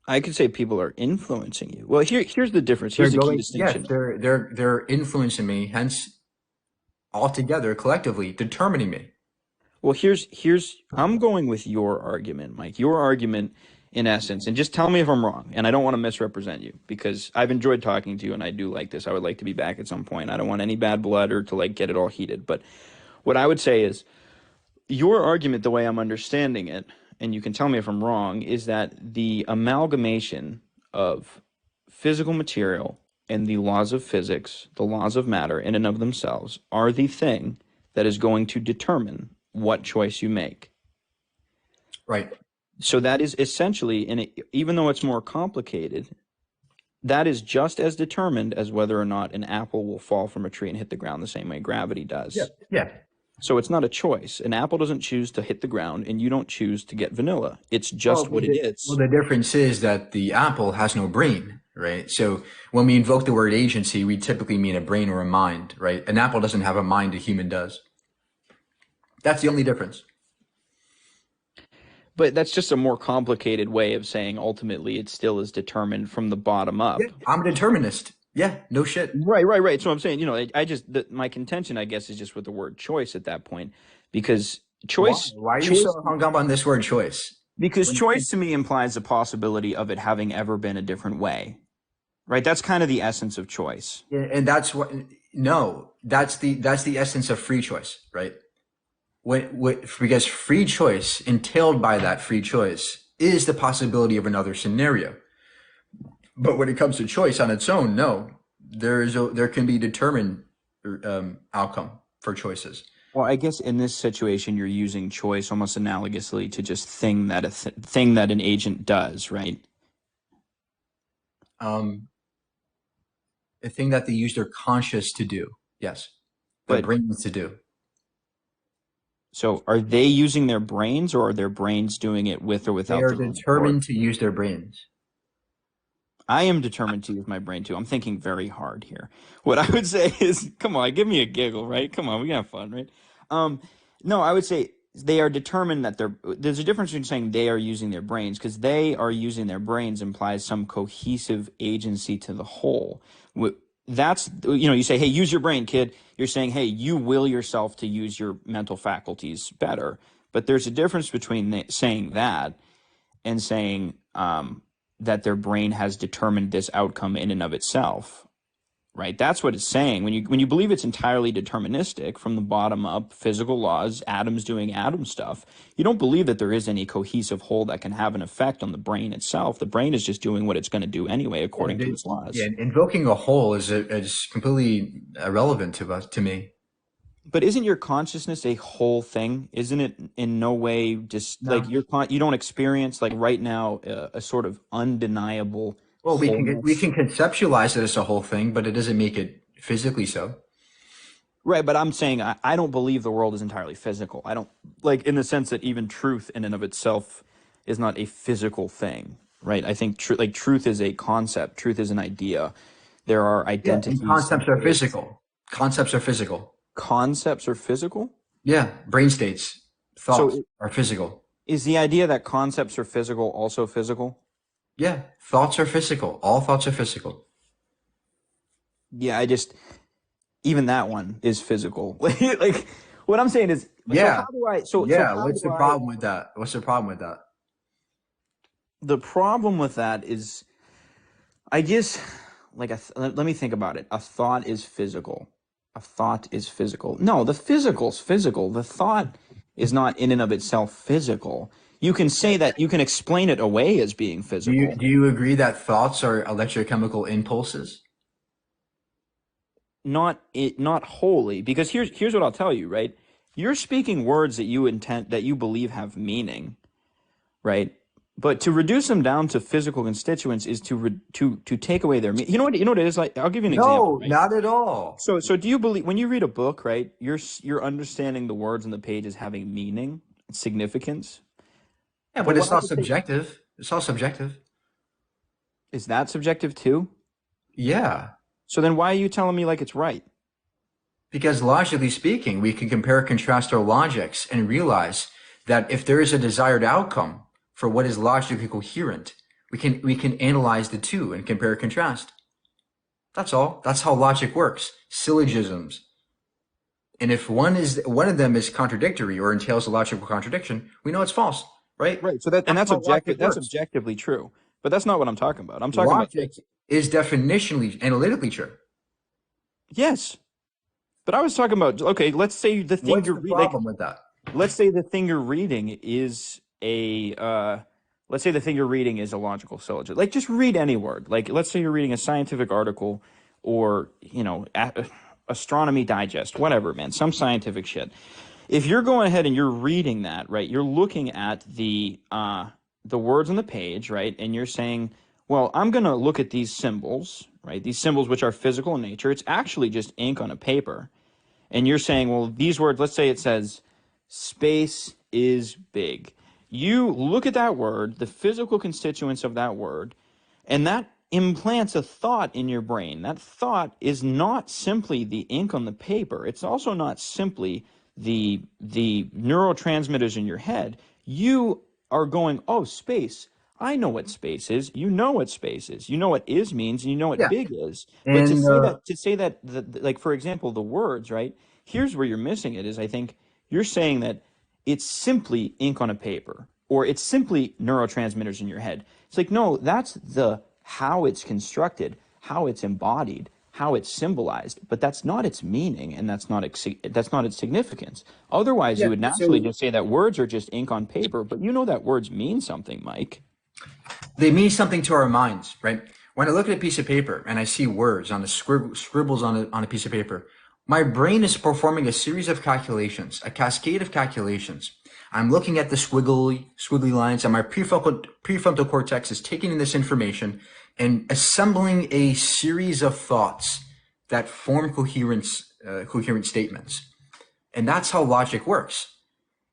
I could say people are influencing you. Well, here's the difference. They're Here's the key going, yes, distinction. they're influencing me, hence altogether, collectively, determining me. Well, I'm going with your argument, Mike. Your argument, in essence, and just tell me if I'm wrong. And I don't want to misrepresent you because I've enjoyed talking to you, and I do like this. I would like to be back at some point. I don't want any bad blood or to like get it all heated. But what I would say is your argument, the way I'm understanding it, and you can tell me if I'm wrong, is that the amalgamation of physical material and the laws of physics, the laws of matter in and of themselves, are the thing that is going to determine what choice you make. Right. So that is essentially, and even though it's more complicated, that is just as determined as whether or not an apple will fall from a tree and hit the ground the same way gravity does. Yeah. Yeah. So it's not a choice. An apple doesn't choose to hit the ground, and you don't choose to get vanilla. It's just what it is. The difference is that the apple has no brain, right? So when we invoke the word agency, we typically mean a brain or a mind, right? An apple doesn't have a mind, a human does. That's the only difference. But that's just a more complicated way of saying ultimately it still is determined from the bottom up. Yeah, I'm a determinist. Yeah, no shit. Right. So I'm saying, my contention, I guess, is just with the word choice at that point, because choice. Why are you choice, so hung up on this word choice? Because choice to me implies the possibility of it having ever been a different way, right? That's kind of the essence of choice. Yeah, and that's the essence of free choice, right? Because free choice, entailed by that free choice, is the possibility of another scenario. But when it comes to choice on its own, no, there can be determined outcome for choices. Well, I guess in this situation, you're using choice almost analogously to just thing that an agent does, right? A thing that they use their conscious to do. Yes, their But brains to do. so are they using their brains, or are their brains doing it with or They without are their own determined support? to use their brains. I am determined to use my brain too. I'm thinking very hard here. What I would say is, come on, give me a giggle, right? Come on, we can have fun, right? No, I would say they are determined that there's a difference between saying they are using their brains, because they are using their brains implies some cohesive agency to the whole. That's, you say, hey, use your brain, kid. You're saying, hey, you will yourself to use your mental faculties better. But there's a difference between saying that and saying that their brain has determined this outcome in and of itself. right? That's what it's saying. When you believe it's entirely deterministic from the bottom up, physical laws, atoms doing atom stuff, you don't believe that there is any cohesive whole that can have an effect on the brain itself. The brain is just doing what it's going to do anyway, according to its Yeah, laws. invoking a whole is completely irrelevant to me. But isn't your consciousness a whole thing? Isn't it in no way just like No. you don't experience like right now a sort of undeniable Well, we wholeness? can conceptualize it as a whole thing, but it doesn't make it physically so. Right, but I'm saying I don't believe the world is entirely physical. I don't like in the sense that even truth in and of itself is not a physical thing, right? I think truth is a concept, truth is an idea. There are Yeah, and identities, concepts are physical. Concepts are physical. concepts are physical. Yeah, brain states, thoughts So are physical. is the idea that concepts are physical also physical? Yeah, thoughts are physical. All thoughts are physical. Yeah, I just even that one is physical. Like what I'm saying is, so Yeah, how do I? So yeah. how What's do the I? problem with that? What's the problem with that? The problem with that is, I just let me think about it. A thought is physical. A thought is physical. No, the physical's physical. The thought is not in and of itself physical. You can say that you can explain it away as being physical. Do you agree that thoughts are electrochemical impulses? Not wholly, because here's what I'll tell you, right? You're speaking words that you believe have meaning, right? But to reduce them down to physical constituents is to take away their meaning. You know what it is like? I'll give you an example, No, right? not at all. So do you believe when you read a book, right? You're understanding the words on the page as having meaning, significance. Yeah, But but what it's I not would say subjective. It's all subjective. is that subjective too. Yeah, So then why are you telling me like it's right? because logically speaking, we can compare and contrast our logics and realize that if there is a desired outcome for what is logically coherent, we can analyze the two and compare and contrast. That's all. That's how logic works. Syllogisms. And if one of them is contradictory or entails a logical contradiction, we know it's false, right? Right. So That's that's how objective. logic That's works. objectively true. But that's not what I'm talking about. I'm talking about Logic is definitionally analytically true. yes. But I was talking about okay. Let's say the thing What's you're the like. problem with that? Let's say the thing you're reading is a. Let's say the thing you're reading is a logical syllogism. Like just read any word. Like let's say you're reading a scientific article, or Astronomy Digest, whatever, man, some scientific shit. If you're going ahead and you're reading that, right, you're looking at the words on the page, right, and you're saying, well, I'm going to look at these symbols, right, these symbols which are physical in nature. It's actually just ink on a paper. And you're saying, well, these words, let's say it says space is big. You look at that word, the physical constituents of that word, and that implants a thought in your brain. That thought is not simply the ink on the paper. It's also not simply the neurotransmitters in your head. You are going, oh, space. I know what space is. You know what space is. You know what is means, and you know what Yeah. big is. But And to say that, like for example, the words, right? Here's where you're missing it. Is I think you're saying that it's simply ink on a paper, or it's simply neurotransmitters in your head. It's like no, that's the how it's constructed, how it's embodied, how it's symbolized, but that's not its meaning, and that's not its significance. Otherwise, yeah, you would naturally so just say that words are just ink on paper, but you know that words mean something, Mike. they mean something to our minds, right? When I look at a piece of paper and I see words on the scribbles on a piece of paper, my brain is performing a series of calculations, a cascade of calculations. I'm looking at the squiggly lines, and my prefrontal cortex is taking in this information and assembling a series of thoughts that form coherent statements. And that's how logic works.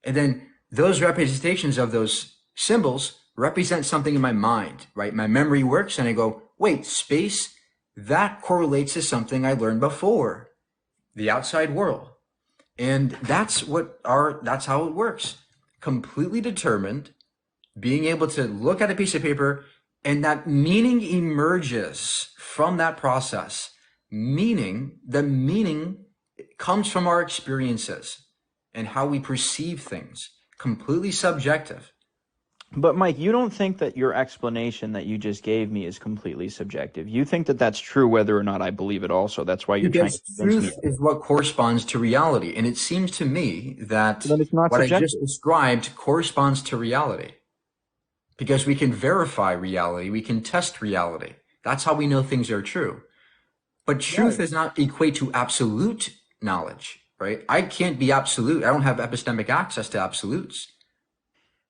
And then those representations of those symbols represent something in my mind, right? My memory works, and I go, wait, space, that correlates to something I learned before, the outside world. And that's how it works. Completely determined, being able to look at a piece of paper, and that meaning emerges from that process. The meaning comes from our experiences and how we perceive things. Completely subjective. But Mike, you don't think that your explanation that you just gave me is completely subjective. You think that that's true whether or not I believe it also. That's why you're trying to Because convince me truth of it. is what corresponds to reality. And it seems to me that Then it's not what I just subjective. described corresponds to reality. Because we can verify reality, we can test reality. That's how we know things are true. But truth Right. does not equate to absolute knowledge, right? I can't be absolute. I don't have epistemic access to absolutes.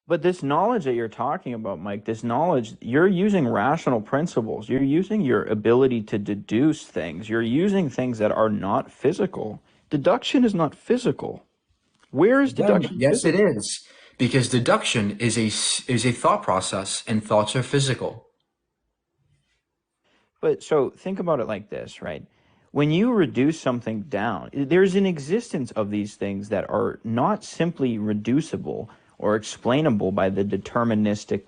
But this knowledge that you're talking about, Mike, this knowledge, you're using rational principles. You're using your ability to deduce things. You're using things that are not physical. Deduction is not physical. Where is Again, deduction yes, it physical? is. Because deduction is a thought process and thoughts are physical. But so think about it like this, right? When you reduce something down, there's an existence of these things that are not simply reducible or explainable by the deterministic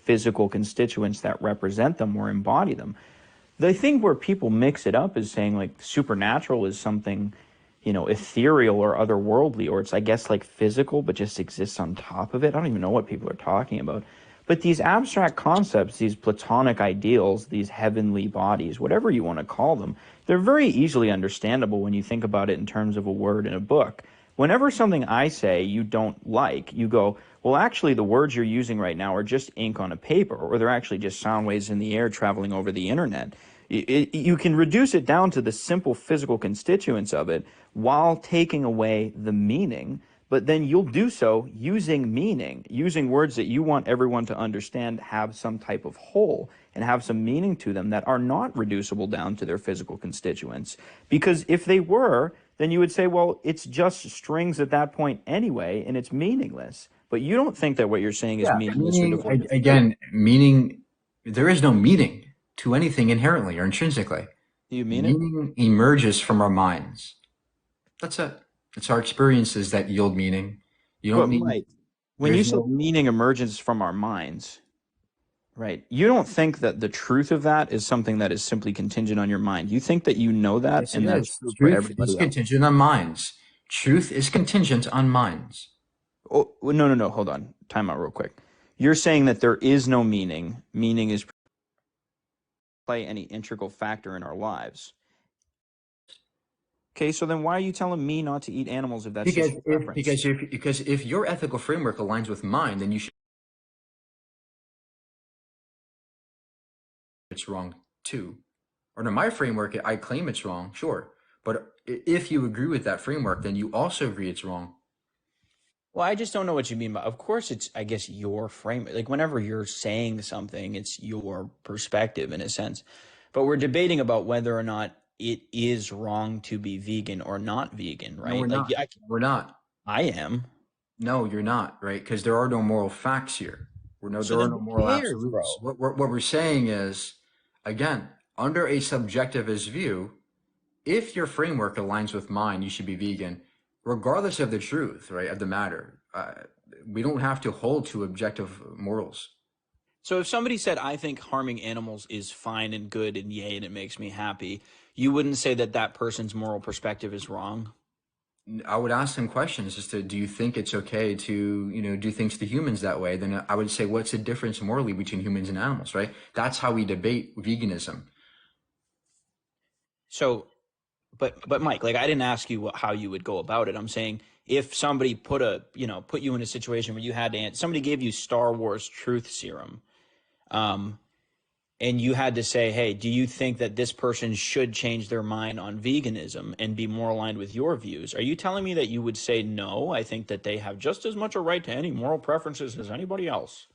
physical constituents that represent them or embody them. The thing where people mix it up is saying like supernatural is something, ethereal or otherworldly, or it's, I guess, like physical, but just exists on top of it. I don't even know what people are talking about. But these abstract concepts, these platonic ideals, these heavenly bodies, whatever you want to call them, they're very easily understandable when you think about it in terms of a word in a book. Whenever something I say you don't like, you go, well, actually, the words you're using right now are just ink on a paper, or they're actually just sound waves in the air traveling over the internet. You can reduce it down to the simple physical constituents of it while taking away the meaning, but then you'll do so using meaning, using words that you want everyone to understand have some type of whole and have some meaning to them that are not reducible down to their physical constituents. Because if they were, then you would say, well, it's just strings at that point anyway, and it's meaningless. But you don't think that what you're saying is Yeah, meaningless or meaning, devoid of truth. again, meaning, there is no meaning to anything inherently or intrinsically. Do you mean it? Meaning emerges from our minds. That's it. It's our experiences that yield meaning. You But don't need, Mike, when you there's said no, meaning emerges from our minds, right? You don't think that the truth of that is something that is simply contingent on your mind. You think that you know that yes, it and that's is. true for Truth is everybody else. contingent on minds. Truth is contingent on minds. Oh, no, no, no. Hold on. Time out real quick. You're saying that there is no meaning. Meaning is play any integral factor in our lives. Okay, so then why are you telling me not to eat animals if that's just your preference? Because if your ethical framework aligns with mine, then you should it's wrong too. Or no, my framework, I claim it's wrong, sure. But if you agree with that framework, then you also agree it's wrong. Well, I just don't know what you mean by. Of course, it's, I guess, your frame. Like whenever you're saying something, it's your perspective in a sense. But we're debating about whether or not it is wrong to be vegan or not vegan, No, we're right? Like, not. yeah, We're not. I am. No, you're not, right? Because there are no moral facts here. So There are then no who moral cares, absolutes. bro? What we're saying is, again, under a subjectivist view, if your framework aligns with mine, you should be vegan, regardless of the truth, right, of the matter. We don't have to hold to objective morals. So if somebody said, I think harming animals is fine and good and yay, and it makes me happy, you wouldn't say that that person's moral perspective is wrong? I would ask them questions as to, do you think it's okay to, do things to humans that way? Then I would say, what's the difference morally between humans and animals, right? That's how we debate veganism. So, but Mike, like I didn't ask you how you would go about it. I'm saying if somebody put you in a situation where you had to somebody gave you Star Wars truth serum, um, and you had to say, hey, do you think that this person should change their mind on veganism and be more aligned with your views? Are you telling me that you would say no? I think that they have just as much a right to any moral preferences as anybody else.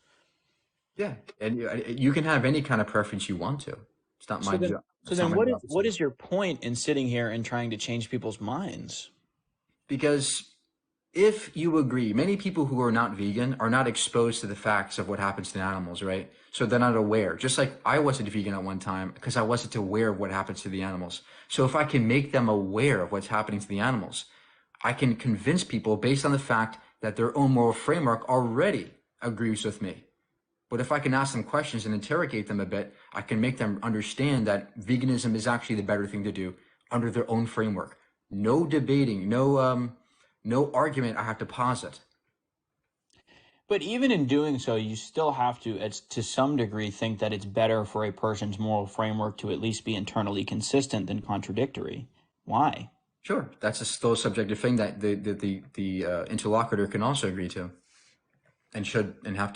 Yeah, and you can have any kind of preference you want to. It's not So my then, job. so It's not then, my what is job to what say. is your point in sitting here and trying to change people's minds? Because if you agree, many people who are not vegan are not exposed to the facts of what happens to animals, right? So they're not aware. Just like I wasn't vegan at one time because I wasn't aware of what happens to the animals. So if I can make them aware of what's happening to the animals, I can convince people based on the fact that their own moral framework already agrees with me. But if I can ask them questions and interrogate them a bit, I can make them understand that veganism is actually the better thing to do under their own framework. No debating, no argument I have to posit. But even in doing so, you still have to some degree, think that it's better for a person's moral framework to at least be internally consistent than contradictory. Why? Sure, that's still a subjective thing that the interlocutor can also agree to, and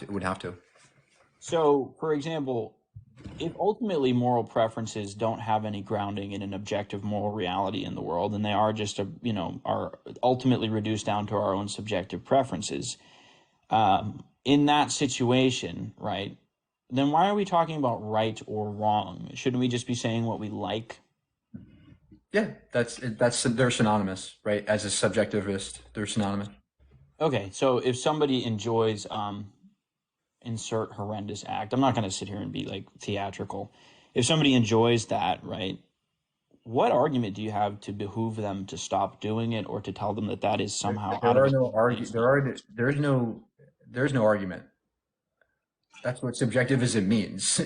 would have to. So, for example, if ultimately moral preferences don't have any grounding in an objective moral reality in the world, and they are just are ultimately reduced down to our own subjective preferences, in that situation, right? Then why are we talking about right or wrong? Shouldn't we just be saying what we like? Yeah, they're synonymous, right? As a subjectivist, they're synonymous. Okay, so if somebody enjoys insert horrendous act, I'm not going to sit here and be like theatrical. If somebody enjoys that, right? What argument do you have to behoove them to stop doing it, or to tell them that that is somehow out of there's no argument. That's what subjectivism means.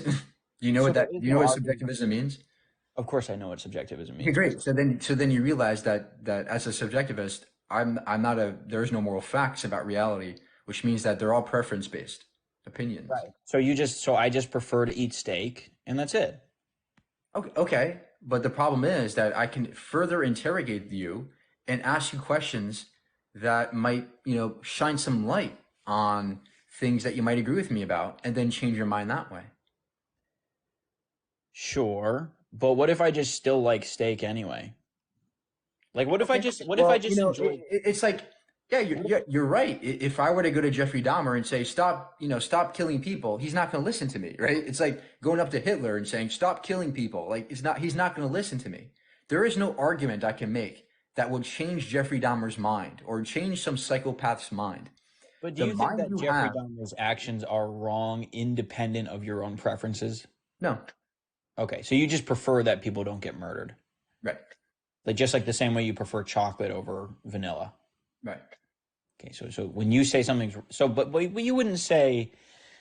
You know So what there that is you know no what argument. subjectivism means? Of course, I know what subjectivism Okay, means. great. So then you realize that as a subjectivist, I'm not there's no moral facts about reality, which means that they're all preference based opinions. Right. So I just prefer to eat steak, and that's it. Okay, but the problem is that I can further interrogate you and ask you questions that might, shine some light on things that you might agree with me about, and then change your mind that way. Sure, but what if I just still like steak anyway? Like, Okay. what if I Well, just enjoy? it's like, yeah, What if, you're right. If I were to go to Jeffrey Dahmer and say, stop killing people, he's not going to listen to me, right? It's like going up to Hitler and saying, stop killing people. Like, he's not going to listen to me. There is no argument I can make that would change Jeffrey Dahmer's mind or change some psychopath's mind. but do The you think mind that you Jeffrey have, Dahmer's actions are wrong, independent of your own preferences? no, Okay, so you just prefer that people don't get murdered, right, like just like the same way you prefer chocolate over vanilla. right. Okay, so when you say something's but you wouldn't say,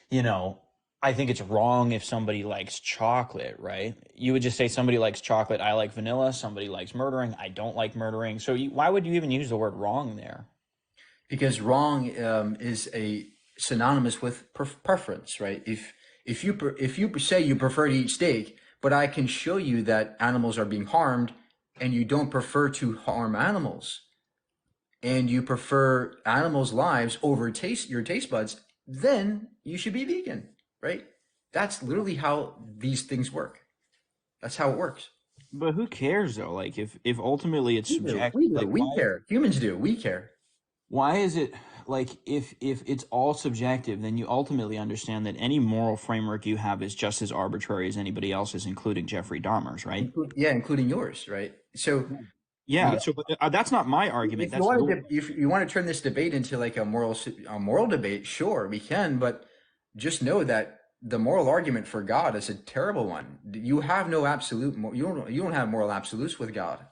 you know, I think it's wrong if somebody likes chocolate, right? You would just say somebody likes chocolate, I like vanilla, somebody likes murdering, I don't like murdering. So why would you even use the word wrong there? Because wrong is a synonymous with preference, right? If you say you prefer to eat steak, but I can show you that animals are being harmed, and you don't prefer to harm animals, and you prefer animals' lives over your taste buds, then you should be vegan, right? That's literally how these things work. That's how it works. But who cares though? Like if ultimately it's We do. subjective, We do. like We care. Humans do. We care. why is it like if it's all subjective, then you ultimately understand that any moral framework you have is just as arbitrary as anybody else's, including Jeffrey Dahmer's, right? Yeah, including yours, right? So Yeah. we So but, that's not my argument. That's yours. if you want to turn this debate into like a moral debate, sure, we can, but just know that the moral argument for God is a terrible one. You have no absolute you don't have moral absolutes with God.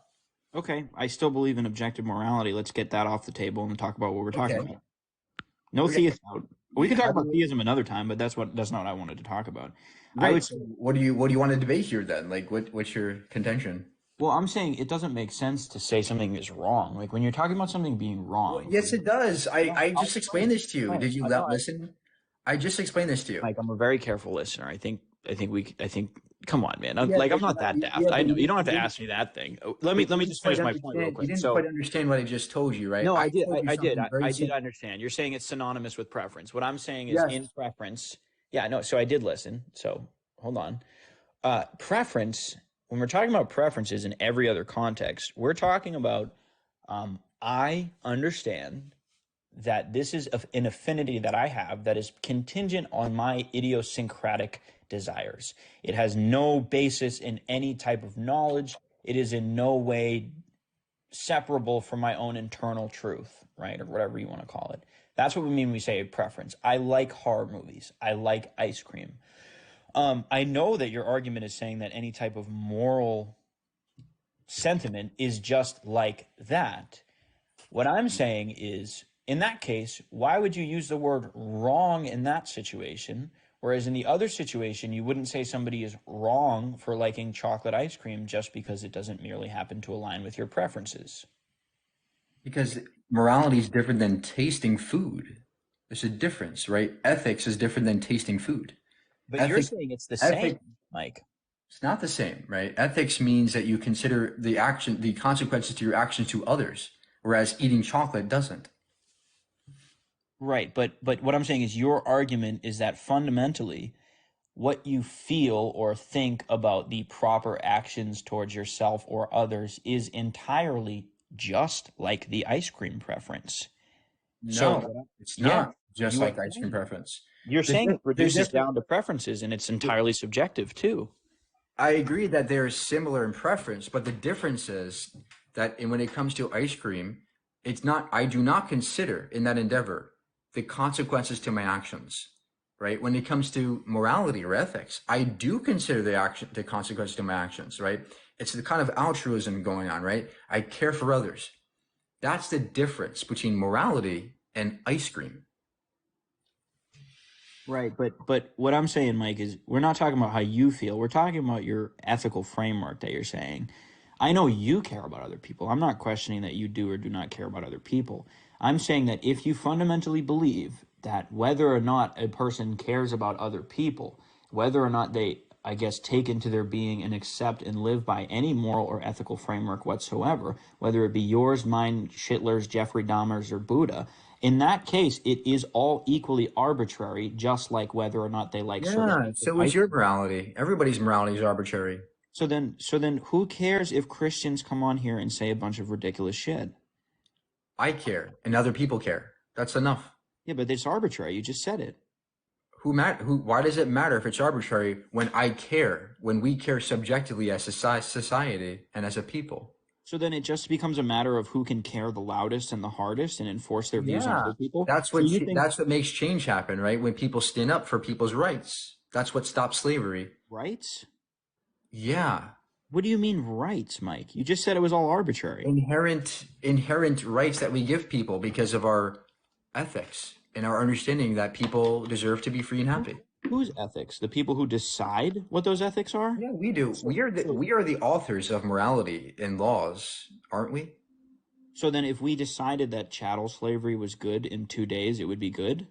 Okay, I still believe in objective morality. Let's get that off the table and talk about what we're talking Okay. about. No Okay. theist out. We can talk How do about you, theism another time, but that's not what I wanted to talk about. I right. would So what do you want to debate here then? Like what's your contention? Well, I'm saying it doesn't make sense to say something is wrong. Like when you're talking about something being Well, wrong. yes, it does. No, I just explained this to you. no, Did you no, listen? I just explained this to you. Mike, I'm a very careful listener. I think. Come on, man. Yeah, Like I'm but not that yeah, daft. I but know you don't have you to didn't. ask me that thing. But Let you me didn't just quite finish my point real understand. You quick. didn't quite understand what I just told you, right? No, I I did. told you I did. something very I did simple. understand. You're saying it's synonymous with preference. What I'm saying is in Yes. preference. Yeah, no. So I did listen. So hold on. Preference. When we're talking about preferences in every other context, we're talking about. I understand that this is an affinity that I have that is contingent on my idiosyncratic desires. It has no basis in any type of knowledge. It is in no way separable from my own internal truth, right? Or whatever you want to call it. That's what we mean when we say preference. I like horror movies. I like ice cream. I know that your argument is saying that any type of moral sentiment is just like that. What I'm saying is, in that case, why would you use the word wrong in that situation? Whereas in the other situation, you wouldn't say somebody is wrong for liking chocolate ice cream just because it doesn't merely happen to align with your preferences. Because morality is different than tasting food. There's a difference, right? Ethics is different than tasting food. But you're Ethic, saying it's the ethic, same, Mike. it's not the same, right? Ethics means that you consider the consequences to your actions to others, whereas eating chocolate doesn't. Right, but what I'm saying is your argument is that fundamentally what you feel or think about the proper actions towards yourself or others is entirely just like the ice cream preference. So, No, it's yeah, not just you are like ice cream saying. preference. You're There's, saying di- it there's reduces different. down to preferences and it's entirely subjective too. I agree that they're similar in preference, but the difference is that when it comes to ice cream, it's not, I do not consider in that endeavor the consequences to my actions, right? When it comes to morality or ethics, I do consider the consequences to my actions, right? It's the kind of altruism going on, right? I care for others. That's the difference between morality and ice cream. Right, but what I'm saying, Mike, is we're not talking about how you feel. We're talking about your ethical framework that you're saying. I know you care about other people. I'm not questioning that you do or do not care about other people. I'm saying that if you fundamentally believe that whether or not a person cares about other people, whether or not they, I guess, take into their being and accept and live by any moral or ethical framework whatsoever, whether it be yours, mine, Schindler's, Jeffrey Dahmer's, or Buddha, in that case, it is all equally arbitrary, just like whether or not they like certain Yeah, types of so is ice your cream. morality. Everybody's morality is arbitrary. So then, who cares if Christians come on here and say a bunch of ridiculous shit? I care and other people care. That's enough. Yeah, but it's arbitrary. You just said it. Why does it matter if it's arbitrary when I care, when we care subjectively as a society and as a people? So then it just becomes a matter of who can care the loudest and the hardest and enforce their views on Yeah, other people. that's So what you think, that's what makes change happen, right? When people stand up for people's rights. That's what stops slavery. rights? Yeah. What do you mean rights, Mike? You just said it was all arbitrary. Inherent rights that we give people because of our ethics and our understanding that people deserve to be free and happy. Whose ethics? The people who decide what those ethics are? Yeah, we do. So, so, We are the authors of morality and laws, aren't we? so then if we decided that chattel slavery was good in 2 days, it would be good?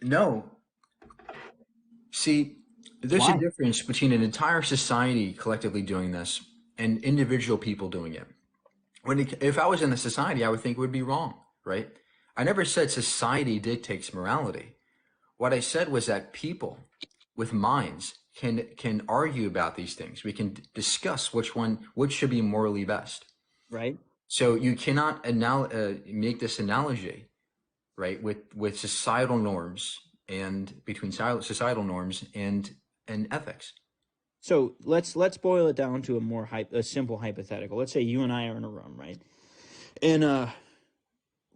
No. See, there's a Why? difference between an entire society collectively doing this and individual people doing it. If I was in a society, I would think it would be wrong, right? I never said society dictates morality. What I said was that people with minds can argue about these things. We can discuss which should be morally best. Right? So you cannot make this analogy, right, with societal norms and between societal norms and ethics. So let's boil it down to a simple hypothetical. Let's say you and I are in a room, right? And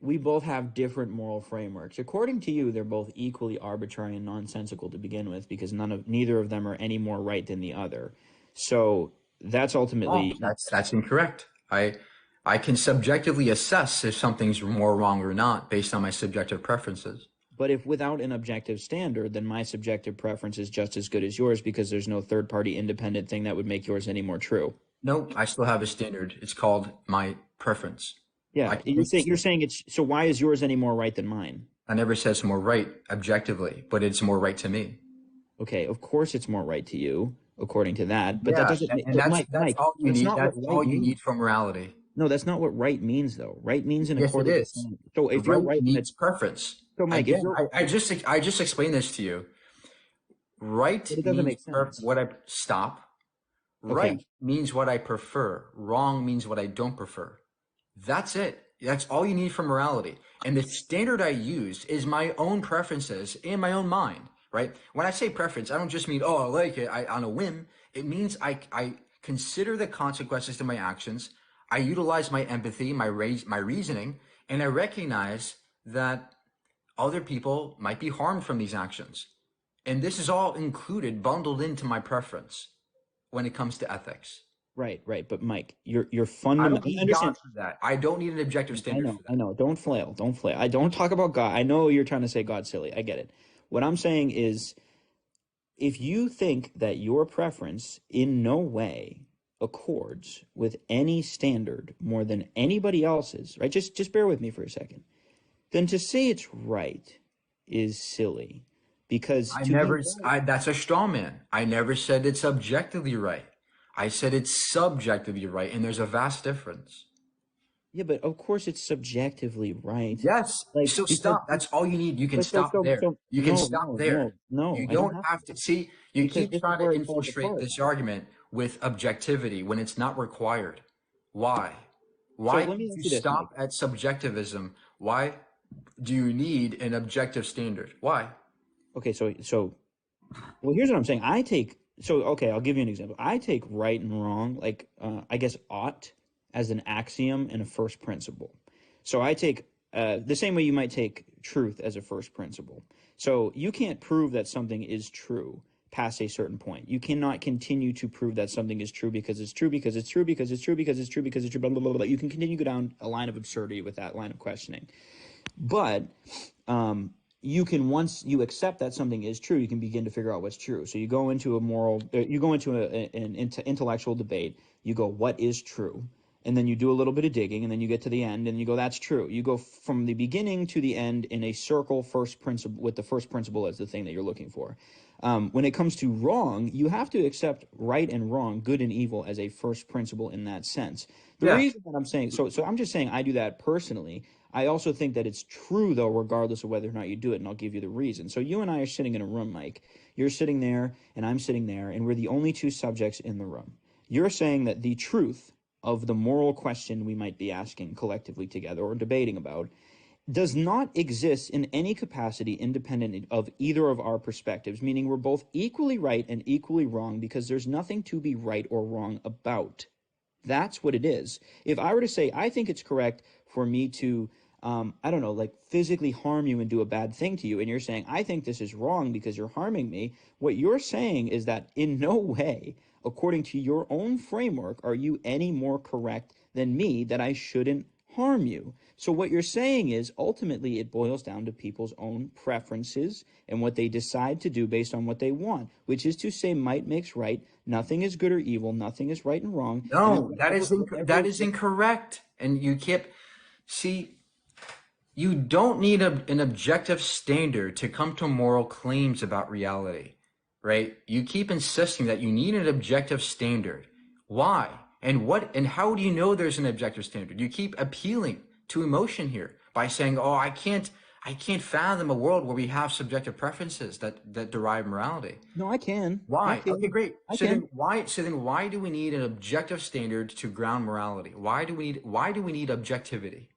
we both have different moral frameworks. According to you, they're both equally arbitrary and nonsensical to begin with because neither of them are any more right than the other. So that's Oh, ultimately that's incorrect. I can subjectively assess if something's more wrong or not based on my subjective preferences. but if without an objective standard, then my subjective preference is just as good as yours because there's no third party independent thing that would make yours any more true. No, I still have a standard. It's called my preference. I Yeah, can you're make a saying standard. it's so why is yours any more right than mine? I never said it's more right objectively, but it's more right to me. Okay, of course it's more right to you according to that, but that Yeah, doesn't. and But that's Mike, all you that's need. not what That's right all you means. need for morality. No, that's not what right means, though. Right means in Yes, it accordance with is. standard. So if you're Right right, needs preference. so Mike, if Again, you're, I just explained this to you. Right but it doesn't means make sense. stop. Okay, Right means what I prefer. Wrong means what I don't prefer. That's it. That's all you need for morality. And the standard I use is my own preferences in my own mind, right? When I say preference, I don't just mean, oh, I like it on a whim. It means I consider the consequences to my actions. I utilize my empathy, my reasoning, and I recognize that other people might be harmed from these actions. And this is all included, bundled into my preference when it comes to ethics. right. But Mike, you're I don't fundamental. I need God understand. for that. I don't need an objective I standard know, for I that. know. Don't flail. I don't talk about God. I know you're trying to say God's silly. I get it. What I'm saying is, if you think that your preference in no way accords with any standard more than anybody else's, right? Just bear with me for a second. then to say it's right is silly, because I to be never, right, that's a straw man. I never said it's objectively right. I said it's subjectively right, and there's a vast difference. yeah, but of course it's subjectively right. Yes. Like, So because stop. That's all you need. You can but stop there. You can no, stop there. no, You I don't don't have have to, to see, you because keep this is trying where to it falls infiltrate apart. this argument with objectivity when it's not required. Why? So Why let did me you ask you this, Mike. stop at subjectivism? Why do you need an objective standard? Why? Okay, well, here's what I'm saying. Okay, I'll give you an example. I take right and wrong, like I guess ought, as an axiom and a first principle. So I take the same way you might take truth as a first principle. So you can't prove that something is true past a certain point. You cannot continue to prove that something is true because it's true because it's true because it's true because it's true because it's true, blah, blah, blah, blah. You can continue to go down a line of absurdity with that line of questioning. But you can, once you accept that something is true, you can begin to figure out what's true. So you go into an intellectual debate. You go, what is true? And then you do a little bit of digging, and then you get to the end, and you go, that's true. You go from the beginning to the end in a circle, first principle, with the first principle as the thing that you're looking for. When it comes to wrong, you have to accept right and wrong, good and evil, as a first principle in that sense. The Yeah. reason that I'm saying so I'm just saying I do that personally. I also think that it's true, though, regardless of whether or not you do it, and I'll give you the reason. So you and I are sitting in a room, Mike. You're sitting there, and I'm sitting there, and we're the only two subjects in the room. You're saying that the truth of the moral question we might be asking collectively together or debating about does not exist in any capacity independent of either of our perspectives, meaning we're both equally right and equally wrong because there's nothing to be right or wrong about. That's what it is. If I were to say, I think it's correct for me to, I don't know, like physically harm you and do a bad thing to you, and you're saying, I think this is wrong because you're harming me, what you're saying is that in no way, according to your own framework, are you any more correct than me that I shouldn't harm you. So what you're saying is ultimately it boils down to people's own preferences and what they decide to do based on what they want, which is to say might makes right. Nothing is good or evil. Nothing is right and wrong. No, And that is incorrect. And you can't see, you don't need an objective standard to come to moral claims about reality, right? You keep insisting that you need an objective standard. Why? And how do you know there's an objective standard? You keep appealing to emotion here by saying, "Oh, I can't fathom a world where we have subjective preferences that derive morality." no, I can. Why? Okay, great. I So then can. why do we need an objective standard to ground morality? Why do we need objectivity?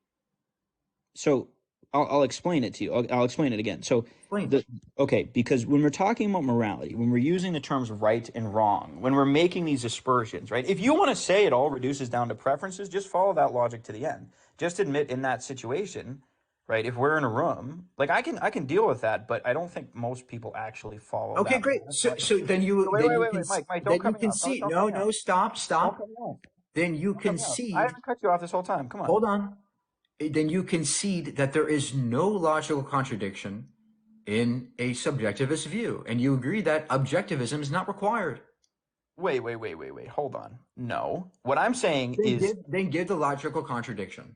So I'll explain it to you. I'll explain it again. So Explain. okay, because when we're talking about morality, when we're using the terms right and wrong, when we're making these aspersions, right? If you want to say it all reduces down to preferences, just follow that logic to the end. Just admit in that situation, right? If we're in a room, like I can deal with that, but I don't think most people actually follow Okay, that. great. So then So wait, Mike, don't cut me off. concede. Don't cut No, me off. no, stop, Don't cut stop. me off. Then you Don't cut me off. I concede. haven't cut you off this whole time. Come on. Hold on. Then you concede that there is no logical contradiction in a subjectivist view, and you agree that objectivism is not required. Wait. Hold on. No. What I'm saying is Then give the logical contradiction.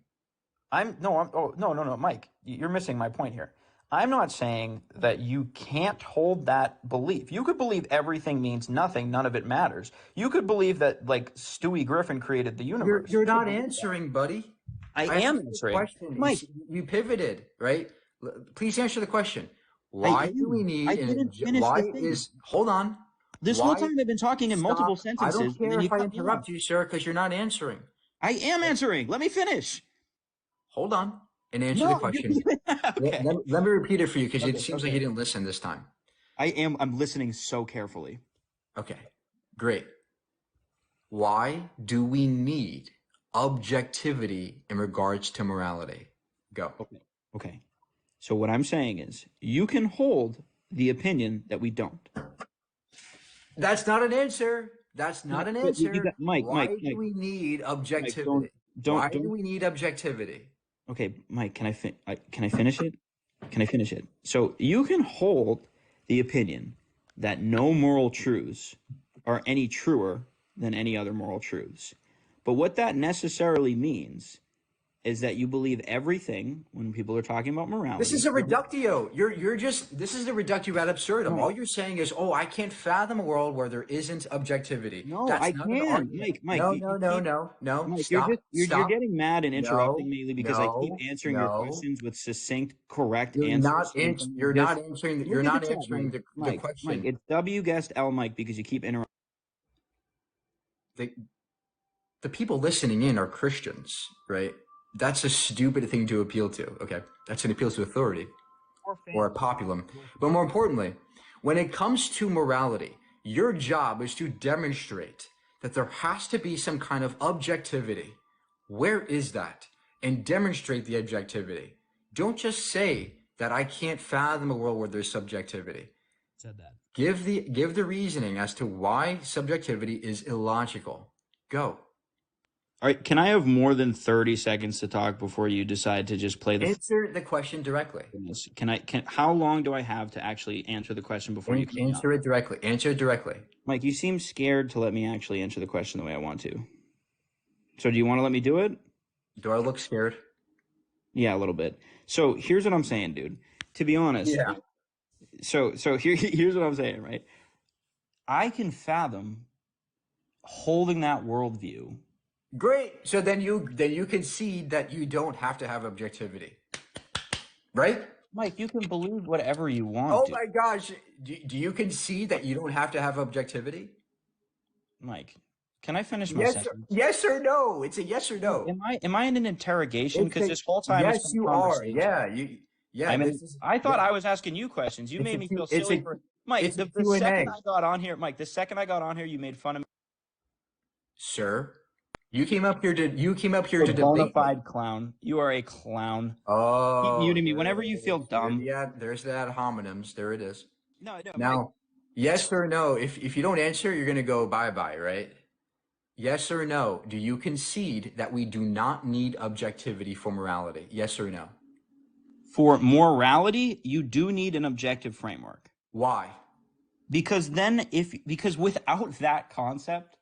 no, Mike, you're missing my point here. I'm not saying that you can't hold that belief. You could believe everything means nothing, none of it matters. You could believe that like Stewie Griffin created the universe. You're not answering, buddy. I am asked you a answering. question. Mike, You pivoted, right? Please answer the question. I Why do we am. need I didn't finish why the thing. is hold on. This whole Why time I've been talking in multiple stop? I sentences, don't and care then you if I cut me off. interrupt you, sir, because you're not answering. I am answering. Let me finish. Hold on and answer the No, question. okay. Let me repeat it for you because it Okay, seems like okay. you didn't listen this time. I'm listening so carefully. Okay, great. Why do we need objectivity in regards to morality? Go. Okay. So what I'm saying is you can hold the opinion that we don't. That's not an answer. That's not an answer. Mike, Why Mike, do we need Mike, objectivity? Why do don't. we need objectivity? Okay, Mike, can I finish it? Can I finish it? So you can hold the opinion that no moral truths are any truer than any other moral truths. But what that necessarily means is that you believe everything when people are talking about morality. This is a reductio. This is the reductio ad absurdum. Mike. All you're saying is, oh, I can't fathom a world where there isn't objectivity. No, That's I not an can. argument. Mike, No, you no, no, keep, no, no. Mike, Stop. you're Stop. getting mad and interrupting No, me because I keep no, answering your no. questions with succinct, correct You're answers. not. You're Just not answering. look You're at not the chat, answering the Mike, question. it's W guest L Mike because you keep interrupting. The people listening in are Christians, right? That's a stupid thing to appeal to. Okay, that's an appeal to authority or a populum. But more importantly, when it comes to morality, your job is to demonstrate that there has to be some kind of objectivity. Where is that? And demonstrate the objectivity. Don't just say that I can't fathom a world where there's subjectivity. Said that. Give the reasoning as to why subjectivity is illogical. Go. All right, can I have more than 30 seconds to talk before you decide to just play the Answer the question directly. how long do I have to actually answer the question before you Answer it directly. Answer it directly. Mike, you seem scared to let me actually answer the question the way I want to. So do you want to let me do it? Do I look scared? Yeah, a little bit. So here's what I'm saying, dude. To be honest. Yeah. So here's what I'm saying, right? I can fathom holding that worldview. Great. So then you concede that you don't have to have objectivity, right? Mike, you can believe whatever you want. Oh dude. my gosh. Do you concede that you don't have to have objectivity? Mike, can I finish my Yes. sentence? Yes or no? It's a yes or no. Am I in an interrogation? Because this whole time yes, it's been you a are. conversation. Yeah. Yeah. I mean, I thought I was asking you questions. You made me feel silly. Mike, the second I got on here, Mike, you made fun of me. Sir, you came up here to debate. Bona fide clown. You are a clown. Oh, Keep muting me whenever you feel dumb. Yeah, there's that homonyms. There it is. No. Now, Mike, yes or no? If you don't answer, you're gonna go bye-bye, right? Yes or no? Do you concede that we do not need objectivity for morality? Yes or no? for morality, you do need an objective framework. Why? Because without that concept,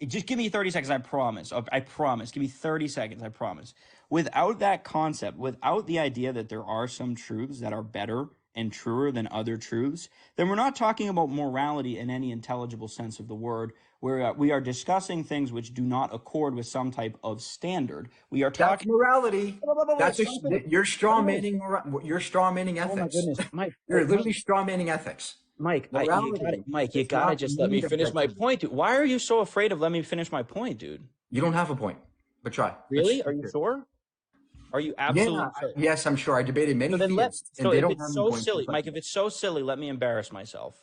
just give me 30 seconds, I promise. I promise. Give me 30 seconds, I promise. Without that concept, without the idea that there are some truths that are better and truer than other truths, then we're not talking about morality in any intelligible sense of the word, where we are discussing things which do not accord with some type of standard. We are talking That's morality. You're straw manning. You're straw manning ethics. Oh my goodness, Mike! You're literally straw manning ethics. Mike, you gotta just let me finish my point, dude. Why are you so afraid of letting me finish my point, dude? You don't have a point, but try. Really? Are you sure? Are you absolutely sure? Yes, I'm sure. I debated many theists, so if it's so silly, Mike, if it's so silly, let me embarrass myself.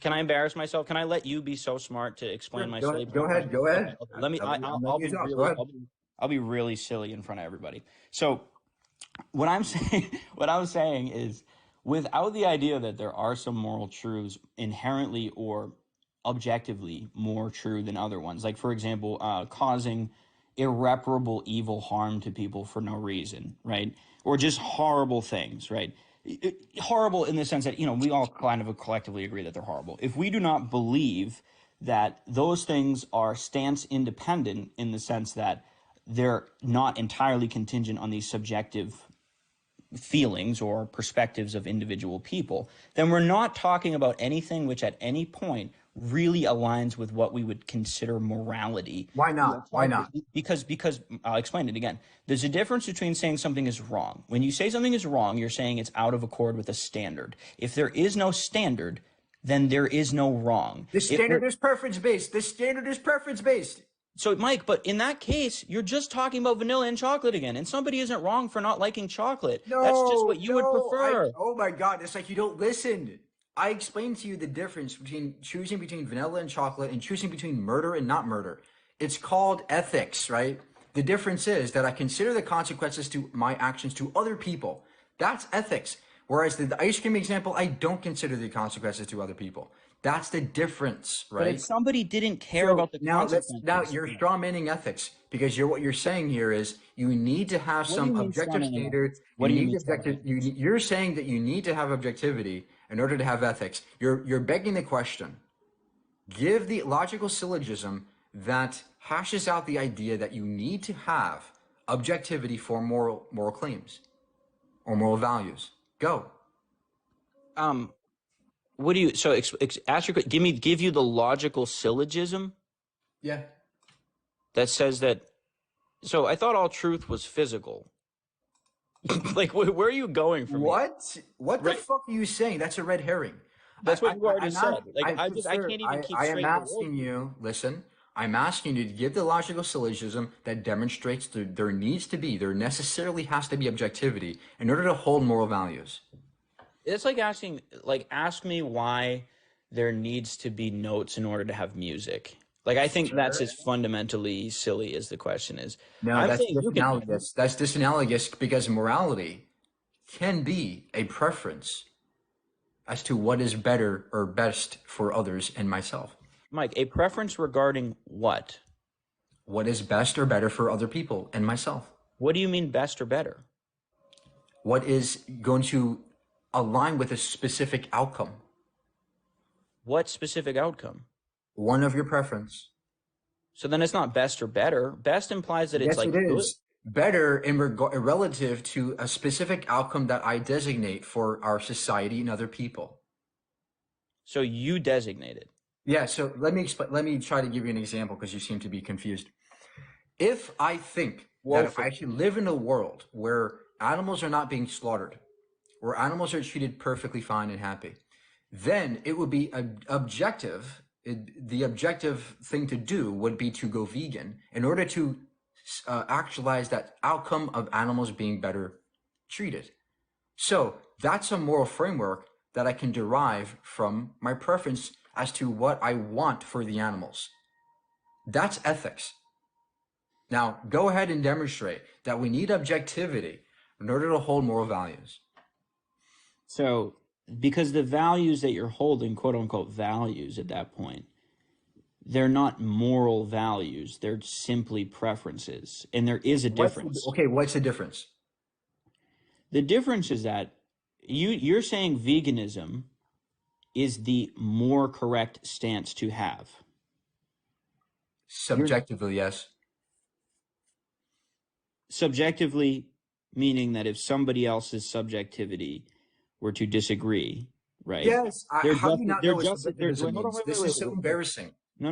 Can I embarrass myself? Can I let you be so smart to explain my silly point? Go ahead. Okay. Let me. I'll be really silly in front of everybody. So, what I'm saying is, without the idea that there are some moral truths inherently or objectively more true than other ones, like for example, causing irreparable evil harm to people for no reason, right? Or just horrible things, right? Horrible in the sense that, we all kind of collectively agree that they're horrible. If we do not believe that those things are stance independent in the sense that they're not entirely contingent on these subjective feelings or perspectives of individual people, then we're not talking about anything which at any point really aligns with what we would consider morality. Why not? Why not? Because I'll explain it again. There's a difference between saying something is wrong. When you say something is wrong, you're saying it's out of accord with a standard. If there is no standard, then there is no wrong. The standard is preference-based. The standard is preference-based. So, Mike, but in that case, you're just talking about vanilla and chocolate again, and somebody isn't wrong for not liking chocolate. No, that's just what you would prefer. Oh my God, it's like you don't listen. I explained to you the difference between choosing between vanilla and chocolate and choosing between murder and not murder. It's called ethics, right? The difference is that I consider the consequences to my actions to other people. That's ethics. Whereas the ice cream example, I don't consider the consequences to other people. That's the difference, right? But if somebody didn't care about the consequences. Now you're straw manning ethics because what you're saying here is you need to have some objective standards. What do you mean? You're saying that you need to have objectivity in order to have ethics. You're begging the question. Give the logical syllogism that hashes out the idea that you need to have objectivity for moral claims or moral values. Go. What do you? So ask your. Give you the logical syllogism Yeah. that says that. So I thought all truth was physical. Like, where are you going from here? What? What the Right. fuck are you saying? That's a red herring. That's what you already I'm said. not- Like, I can't even keep I straight am the asking world. you, listen, I'm asking you to give the logical syllogism that demonstrates that there necessarily has to be objectivity in order to hold moral values. It's like asking, ask me why there needs to be notes in order to have music. Like, I think that's as fundamentally silly as the question is. No, I'm that's saying you can. disanalogous. That's disanalogous because morality can be a preference as to what is better or best for others and myself. Mike, a preference regarding what? What is best or better for other people and myself? What do you mean best or better? What is going to align with a specific outcome? What specific outcome? One of your preference. So then it's not best or better. Best implies that it's Yes, it good. is better in relative to a specific outcome that I designate for our society and other people. So you designate it. Yeah, so let me explain. Let me try to give you an example because you seem to be confused. If I think that if I should live in a world where animals are not being slaughtered, where animals are treated perfectly fine and happy, then it would be objective. The objective thing to do would be to go vegan in order to actualize that outcome of animals being better treated. So that's a moral framework that I can derive from my preference as to what I want for the animals. That's ethics. Now, go ahead and demonstrate that we need objectivity in order to hold moral values. So, because the values that you're holding, quote unquote, values at that point, they're not moral values. They're simply preferences. And there is a difference. What's the difference? The difference is that you're saying veganism is the more correct stance to have. Subjectively, yes. Subjectively, meaning that if somebody else's subjectivity were to disagree, right? Yes. How do you not know what just, subjectivism means? This is so embarrassing. No,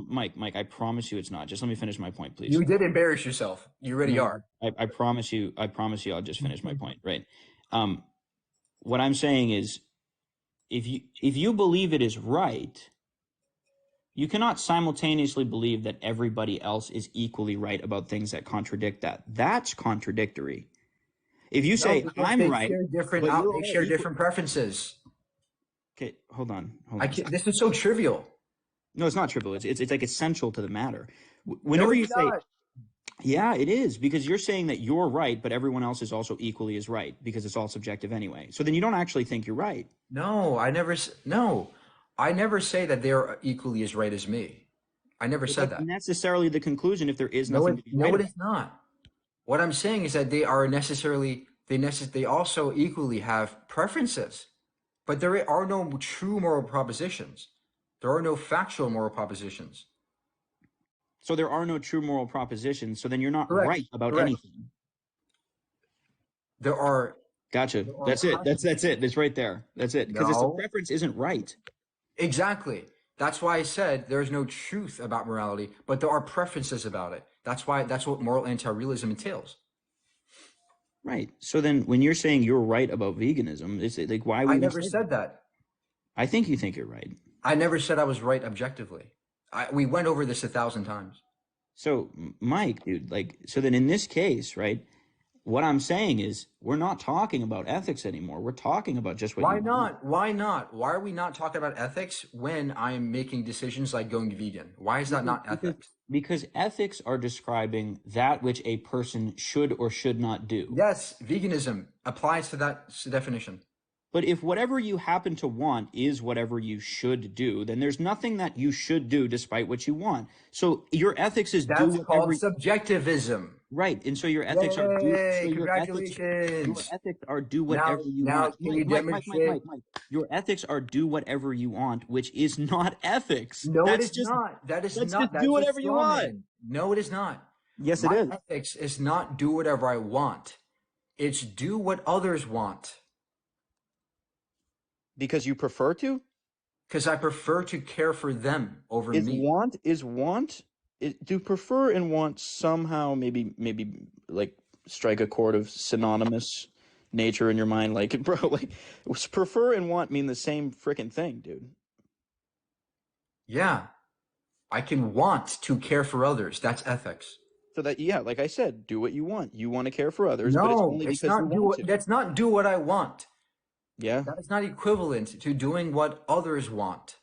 Mike, I promise you it's not. Just let me finish my point, please. You did embarrass yourself. You already are. I promise you, I'll just finish my point, right? What I'm saying is, if you believe it is right, you cannot simultaneously believe that everybody else is equally right about things that contradict that. That's contradictory. If you say I'm right, they share different preferences. Okay, hold on. This is so trivial. No, it's not trivial. It's like essential to the matter. Whenever you say, yeah, it is, because you're saying that you're right, but everyone else is also equally as right because it's all subjective anyway. So then you don't actually think you're right. No, I never say that they're equally as right as me. I never said that. Necessarily the conclusion if there is nothing to be right No, it about. is not. What I'm saying is that they are they also equally have preferences, but there are no true moral propositions. There are no factual moral propositions. So there are no true moral propositions. So then you're not Correct. right about Correct. anything. There are. Gotcha. That's it. That's it. That's right there. That's it. Because No. the preference isn't right. Exactly. That's why I said there is no truth about morality, but there are preferences about it. That's what moral anti-realism entails. Right. So then when you're saying you're right about veganism, it's like, why would I you never say said that. I think you think you're right. I never said I was right objectively. We went over this 1,000 times. So, Mike, dude, so then in this case, right, what I'm saying is we're not talking about ethics anymore. We're talking about just what Why you not? Why not? Why are we not talking about ethics when I am making decisions like going vegan? Why is that not ethics? Because ethics are describing that which a person should or should not do. Yes, veganism applies to that definition. But if whatever you happen to want is whatever you should do, then there's nothing that you should do despite what you want. So your ethics is That's called subjectivism. Right, and so your ethics are do. So Yay! your Congratulations. ethics are do Now, whatever you now, want. can you demonstrate? Mike. Your ethics are do whatever you want, which is not ethics. No, it That's is just not. That is that's not. just do That's a whatever you straw want. man. No, it is not. Yes, it My is. ethics is not do whatever I want. It's do what others want. Because you prefer to? Because I prefer to care for them over me. Do prefer and want somehow maybe like strike a chord of synonymous nature in your mind? Like, bro, like prefer and want mean the same freaking thing, dude. Yeah. I can want to care for others. That's ethics. So that, yeah, like I said, do what you want. You want to care for others, but it's No, only it's because you not do want what, to. that's not do what I want. Yeah, That is not equivalent to doing what others want.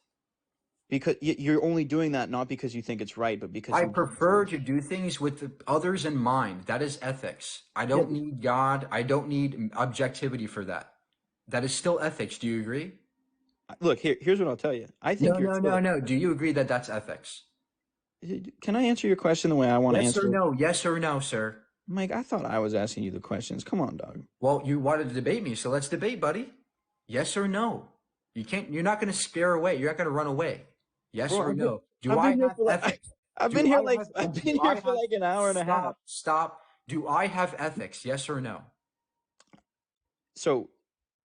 because you're only doing that not because you think it's right, but because I you want prefer to. to do things with the others in mind. That is ethics. I don't Yeah. need God. I don't need objectivity for that. That is still ethics. Do you agree? Look, here's what I'll tell you. I think No. Do you agree that that's ethics? Can I answer your question the way I want to Yes answer or it? no? Yes or no, sir? Mike, I thought I was asking you the questions. Come on, dog. Well, you wanted to debate me, so let's debate, buddy. Yes or no? You can't. You're not going to scare away. You're not going to run away. Yes Bro, or no? Do I've I been here have for like ethics? I've Do been here I like have? I've been Do here I for have? like an hour and a half. Stop. Do I have ethics? Yes or no? So,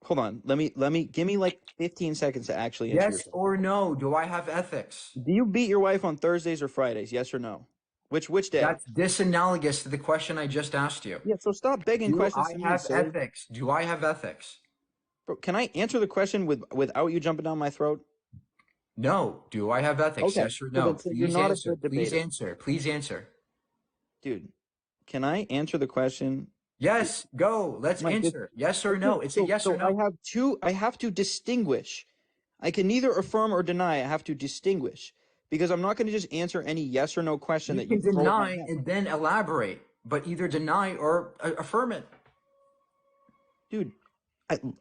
hold on. Let me give me like 15 seconds to actually answer your Yes question. or no? Do I have ethics? Do you beat your wife on Thursdays or Fridays? Yes or no? Which day? That's disanalogous to the question I just asked you. Yeah, so stop begging Do questions I to me, have sir. ethics? Do I have ethics? Bro, can I answer the question without you jumping down my throat? No. Do I have ethics? Okay. Yes or no? So you're Please not answer. a good Please debater. answer. Please answer. Dude, can I answer the question? Yes. Go. Let's Mike, answer. Yes or no? It's a yes or no. I have to distinguish. I can neither affirm or deny. I have to distinguish. Because I'm not going to just answer any yes or no question You that you can throw at my deny head. and then elaborate, but either deny or affirm it. Dude,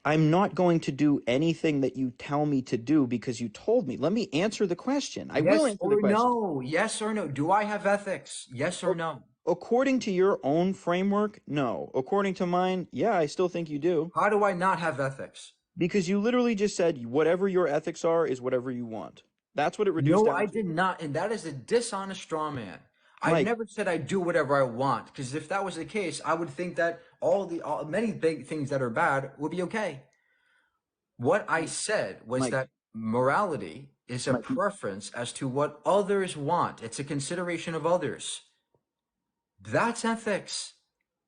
I'm not going to do anything that you tell me to do because you told me. Let me answer the question. I will Yes answer the or question. no? Yes or no? Do I have ethics? Yes or no? According to your own framework, no. According to mine, yeah, I still think you do. How do I not have ethics? Because you literally just said whatever your ethics are is whatever you want. That's what it reduced No, down I to. did not. And that is a dishonest straw man. I Mike. never said I do whatever I want, because if that was the case, I would think that many big things that are bad would be okay. What I said was Mike. that morality is a Mike. preference as to what others want. It's a consideration of others. That's ethics.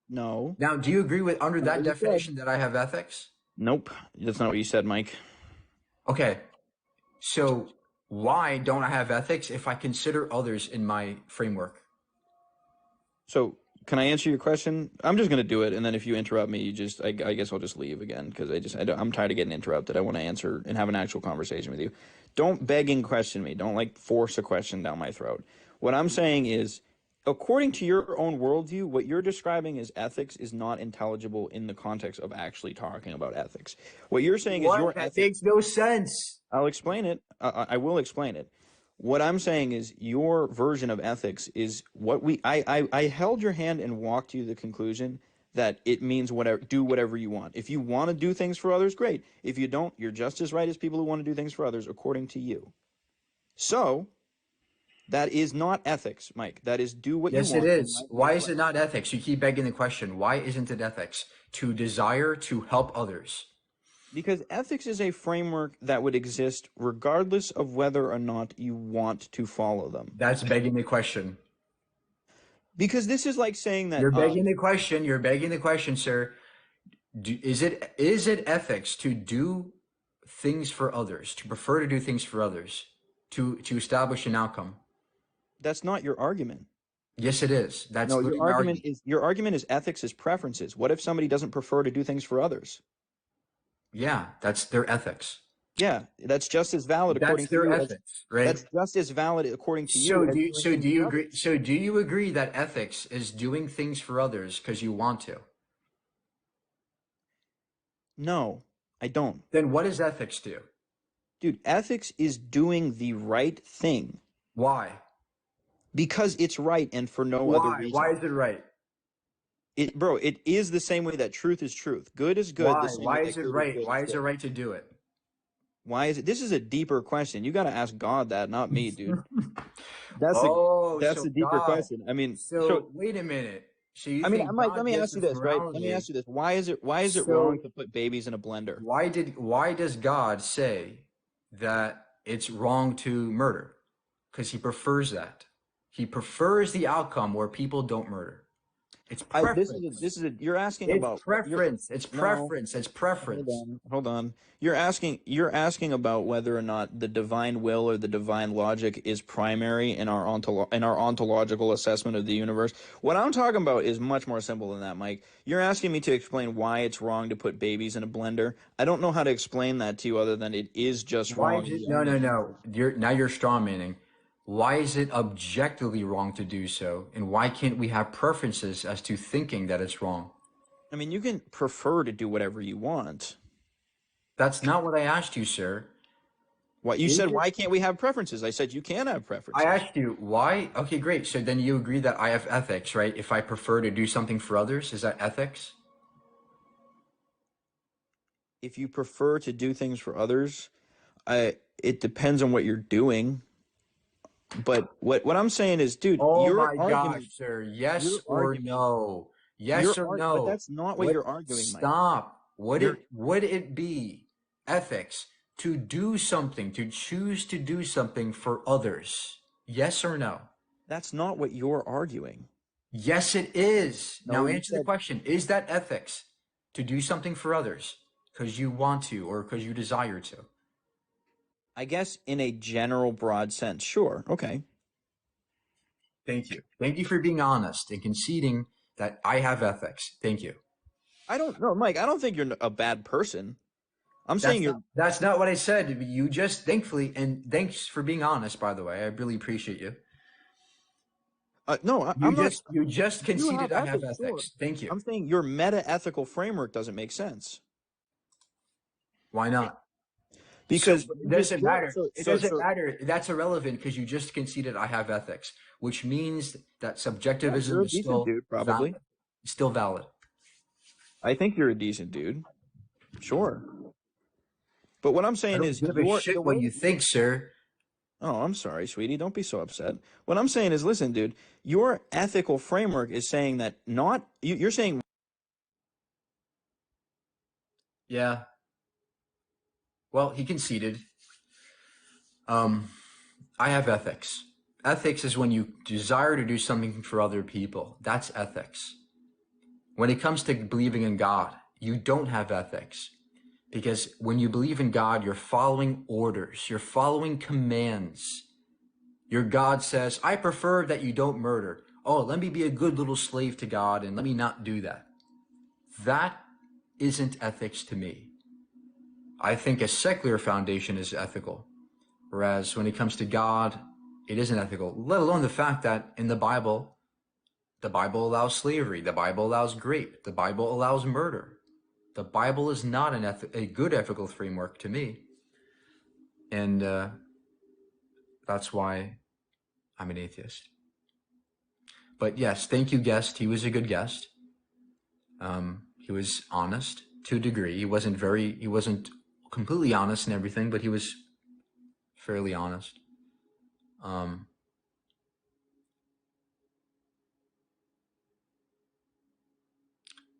No. Now, do you agree with under that what you said. definition that I have ethics? Nope. That's not what you said, Mike. Okay. So why don't I have ethics if I consider others in my framework? So, can I answer your question? I'm just going to do it, and then if you interrupt me, I guess I'll just leave again because I'm tired of getting interrupted. I want to answer and have an actual conversation with you. Don't beg and question me. Don't like force a question down my throat. What I'm saying is, according to your own worldview, what you're describing as ethics is not intelligible in the context of actually talking about ethics. What you're saying is your What? That ethics. makes no sense. I'll explain it. I will explain it. What I'm saying is your version of ethics is what I held your hand and walked you to the conclusion that it means do whatever you want. If you want to do things for others, great. If you don't, you're just as right as people who want to do things for others, according to you. So, that is not ethics, Mike. That is do what Yes, you want. it is. Why is it not ethics? You keep begging the question. Why isn't it ethics? To desire to help others. Because ethics is a framework that would exist regardless of whether or not you want to follow them. That's begging the question. Because this is like saying that You're begging the question. You're begging the question, sir. Is it ethics to do things for others, to prefer to do things for others, to establish an outcome? that's not your argument. Yes, it is. That's No, literally your argument is ethics is preferences. What if somebody doesn't prefer to do things for others? Yeah, that's their ethics. Yeah, that's just as valid according That's to their you. ethics, right? That's just as valid according to So you. do you agree? So do you agree that ethics is doing things for others because you want to? No, I don't. Then what does ethics do? Dude, ethics is doing the right thing Why? because it's right and for no other Why? reason. Why is it right? Bro, it is the same way that truth is truth. Good is good, the Why? same way Why that is it good is right? good Why is is it good. right to do it? Why is it? This is a deeper question. You got to ask God that, not me, dude. That's a Oh, that's so a deeper God. question. I mean, so So wait a minute. So you I mean, think Mike, let God me gives ask you us this, right? Let me ask morality? you this. Why is it wrong So to put babies in a blender? why does God say that it's wrong to murder? Because he prefers that. He prefers the outcome where people don't murder. It's preference. You're asking It's about you're preference. It's no. preference. It's Hold preference. on, hold on. You're asking about whether or not the divine will or the divine logic is primary in our ontological assessment of the universe. What I'm talking about is much more simple than that, Mike. You're asking me to explain why it's wrong to put babies in a blender. I don't know how to explain that to you other than it is just Why wrong. is And it? the No, only no, answer. no. You're straw manning. Why is it objectively wrong to do so? And why can't we have preferences as to thinking that it's wrong? I mean, you can prefer to do whatever you want. That's not what I asked you, sir. What you Is said, it? why can't we have preferences? I said you can have I preferences. asked you why. Okay, great. So then you agree that I have ethics, right? If I prefer to do something for others, is that ethics? If you prefer to do things for others, it depends on what you're doing. But what I'm saying is, dude, Oh my gosh, sir. Yes your or argument, no? Yes or but no? that's not what What? you're arguing, Mike. Stop. You're Would it be ethics to do something, to choose to do something for others? Yes or no? That's not what you're arguing. Yes, it is. No, Now you answer the said, question. Is that ethics to do something for others because you want to or because you desire to? I guess in a general broad sense, sure, okay. Thank you. Thank you for being honest and conceding that I have ethics. Thank you. I don't know, Mike. I don't think you're a bad person. I'm saying you're. That's not what I said. You just thankfully and thanks for being honest, by the way. I really appreciate you. No, I'm not. You just You conceded have I have ethics, sure. ethics. Thank you. I'm saying your meta ethical framework doesn't make sense Why not? So because it you just doesn't you're matter. It doesn't so matter. That's irrelevant because you just conceded I have ethics, which means that yeah. You're subjectivism a is decent still dude, probably. valid. Still valid. I think you're a decent dude, sure. But what I'm I saying don't is give a the shit what way. you think, sir. Oh, I'm sorry, sweetie. Don't be so upset. What I'm saying is, listen, dude. Your ethical framework is saying that not you're saying Yeah. Well, he conceded. Um, I have ethics. Ethics is when you desire to do something for other people. That's ethics. When it comes to believing in God, you don't have ethics. Because when you believe in God, you're following orders, you're following commands. Your God says, I prefer that you don't murder. Oh, let me be a good little slave to God and let me not do that. That isn't ethics to me. I think a secular foundation is ethical. Whereas when it comes to God, it isn't ethical, let alone the fact that in the Bible allows slavery, the Bible allows rape, the Bible allows murder. The Bible is not a good ethical framework to me. And that's why I'm an atheist. But yes, thank you, guest. He was a good guest. He was honest to a degree. He wasn't completely honest in everything, but he was fairly honest. Um,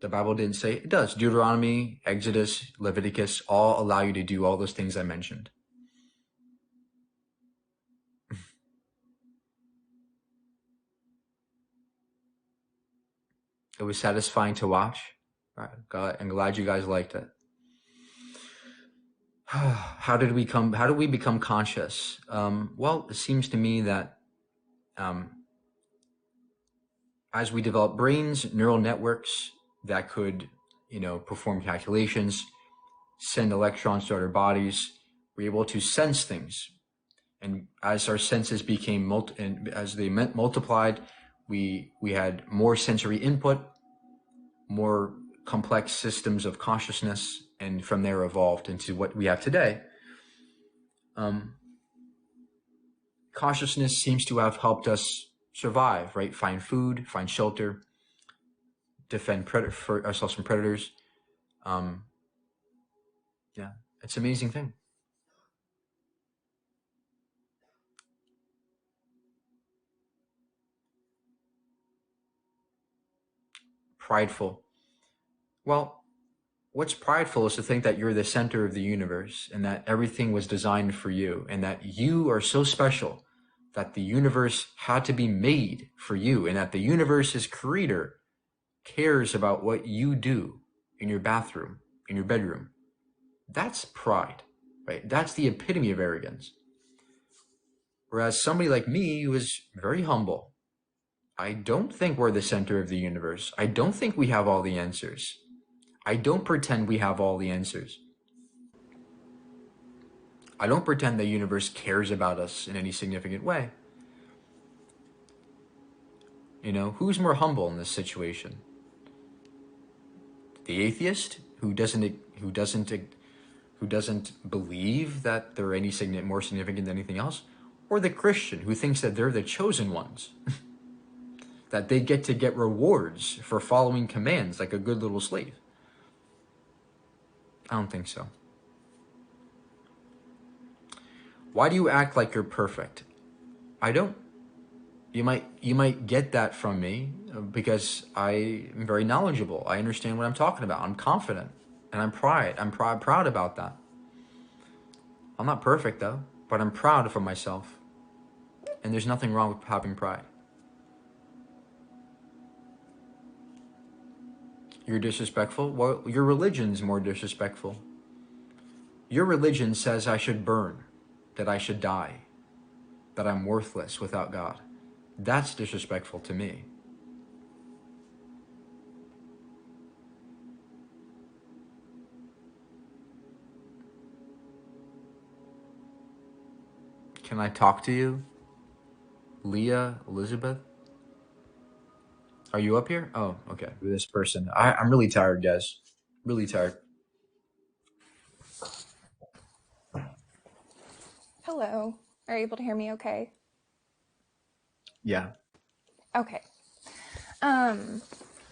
The Bible didn't say it does. Deuteronomy, Exodus, Leviticus all allow you to do all those things I mentioned. It was satisfying to watch. Right. I'm glad you guys liked it. How do we become conscious? Well, it seems to me that um, as we develop brains, neural networks that could, perform calculations, send electrons to our bodies, we're able to sense things. And as our senses became as they multiplied, we had more sensory input, more complex systems of consciousness, and from there evolved into what we have today. Consciousness seems to have helped us survive, right? Find food, find shelter, defend for ourselves from predators. Um, yeah, it's an amazing thing. Prideful. Well, what's prideful is to think that you're the center of the universe and that everything was designed for you and that you are so special that the universe had to be made for you and that the universe's creator cares about what you do in your bathroom, in your bedroom. That's pride, right? That's the epitome of arrogance. Whereas somebody like me who is very humble, I don't think we're the center of the universe. I don't think we have all the answers. I don't pretend we have all the answers. I don't pretend the universe cares about us in any significant way. You know, who's more humble in this situation? The atheist who doesn't believe that they're any more significant than anything else, or the Christian who thinks that they're the chosen ones, that they get rewards for following commands like a good little slave. I don't think so. Why do you act like you're perfect? I don't. You might get that from me because I am very knowledgeable. I understand what I'm talking about. I'm confident, and I'm proud about that. I'm not perfect though, but I'm proud of myself, and there's nothing wrong with having pride. You're disrespectful? Well, your religion's more disrespectful. Your religion says I should burn, that I should die, that I'm worthless without God. That's disrespectful to me. Can I talk to you? Leah, Elizabeth? Are you up here? Oh, okay. This person. I'm really tired, guys. Really tired. Hello. Are you able to hear me okay? Yeah. Okay.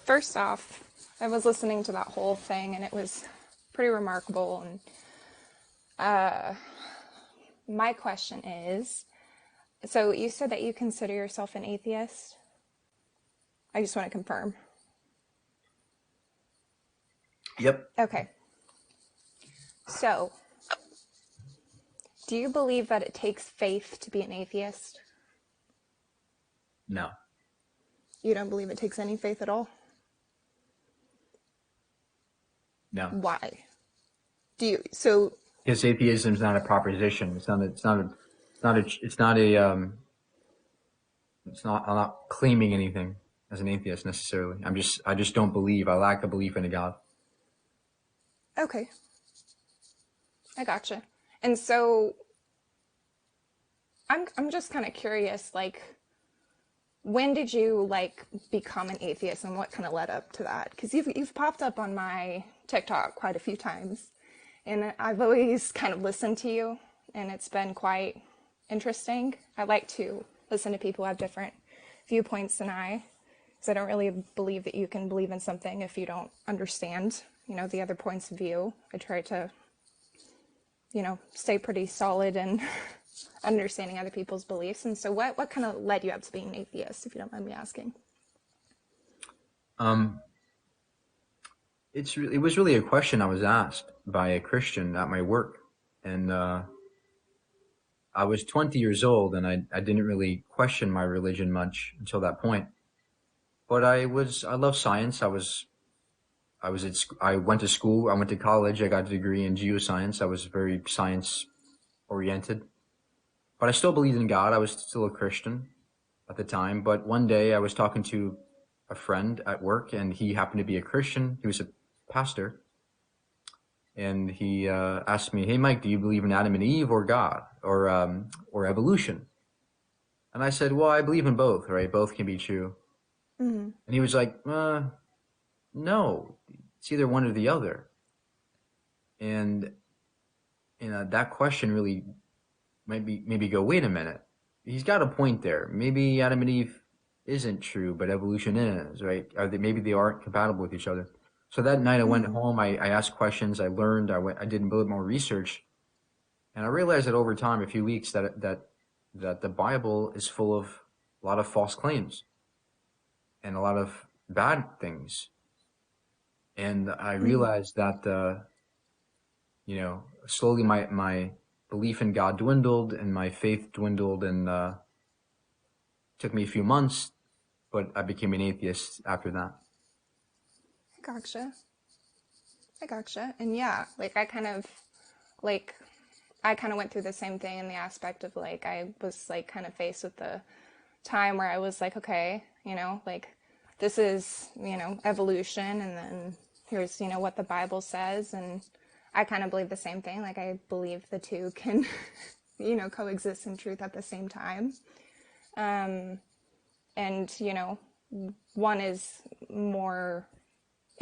First off, I was listening to that whole thing and it was pretty remarkable. And my question is, so you said that you consider yourself an atheist? I just want to confirm. Yep. Okay. So, do you believe that it takes faith to be an atheist? No. You don't believe it takes any faith at all? No. Why? Do you, so, Because atheism is not a proposition. I'm not claiming anything as an atheist necessarily. I just don't believe. I lack a belief in a God. okay. I gotcha. And so I'm just kind of curious, like, when did you like become an atheist and what kind of led up to that? Because you've popped up on my TikTok quite a few times, and I've always kind of listened to you, and it's been quite interesting. I like to listen to people who have different viewpoints than I, because I don't really believe that you can believe in something if you don't understand, the other points of view. I try to, stay pretty solid in understanding other people's beliefs. And so what kind of led you up to being an atheist, if you don't mind me asking? It was really a question I was asked by a Christian at my work. And I was 20 years old and I didn't really question my religion much until that point. But I love science. I went to school, I went to college, I got a degree in geoscience. I was very science oriented. But I still believed in God. I was still a Christian at the time. But one day I was talking to a friend at work and he happened to be a Christian. He was a pastor. And he asked me, "Hey, Mike, do you believe in Adam and Eve or God or evolution?" And I said, "Well, I believe in both, right? Both can be true." Mm-hmm. And he was like, "No, it's either one or the other." And that question really maybe go, wait a minute. He's got a point there. Maybe Adam and Eve isn't true, but evolution is, right? Maybe they aren't compatible with each other. So that night I went home, I asked questions, I learned, I did a bit more research, and I realized that over time, a few weeks, that the Bible is full of a lot of false claims and a lot of bad things. And I realized that, slowly my belief in God dwindled and my faith dwindled, and took me a few months, but I became an atheist after that. Gotcha. I gotcha. And yeah, like I kind of went through the same thing in the aspect of like I was like kind of faced with the time where I was like, okay, like this is, evolution, and then here's, what the Bible says, and I kind of believe the same thing. Like I believe the two can, coexist in truth at the same time. And, one is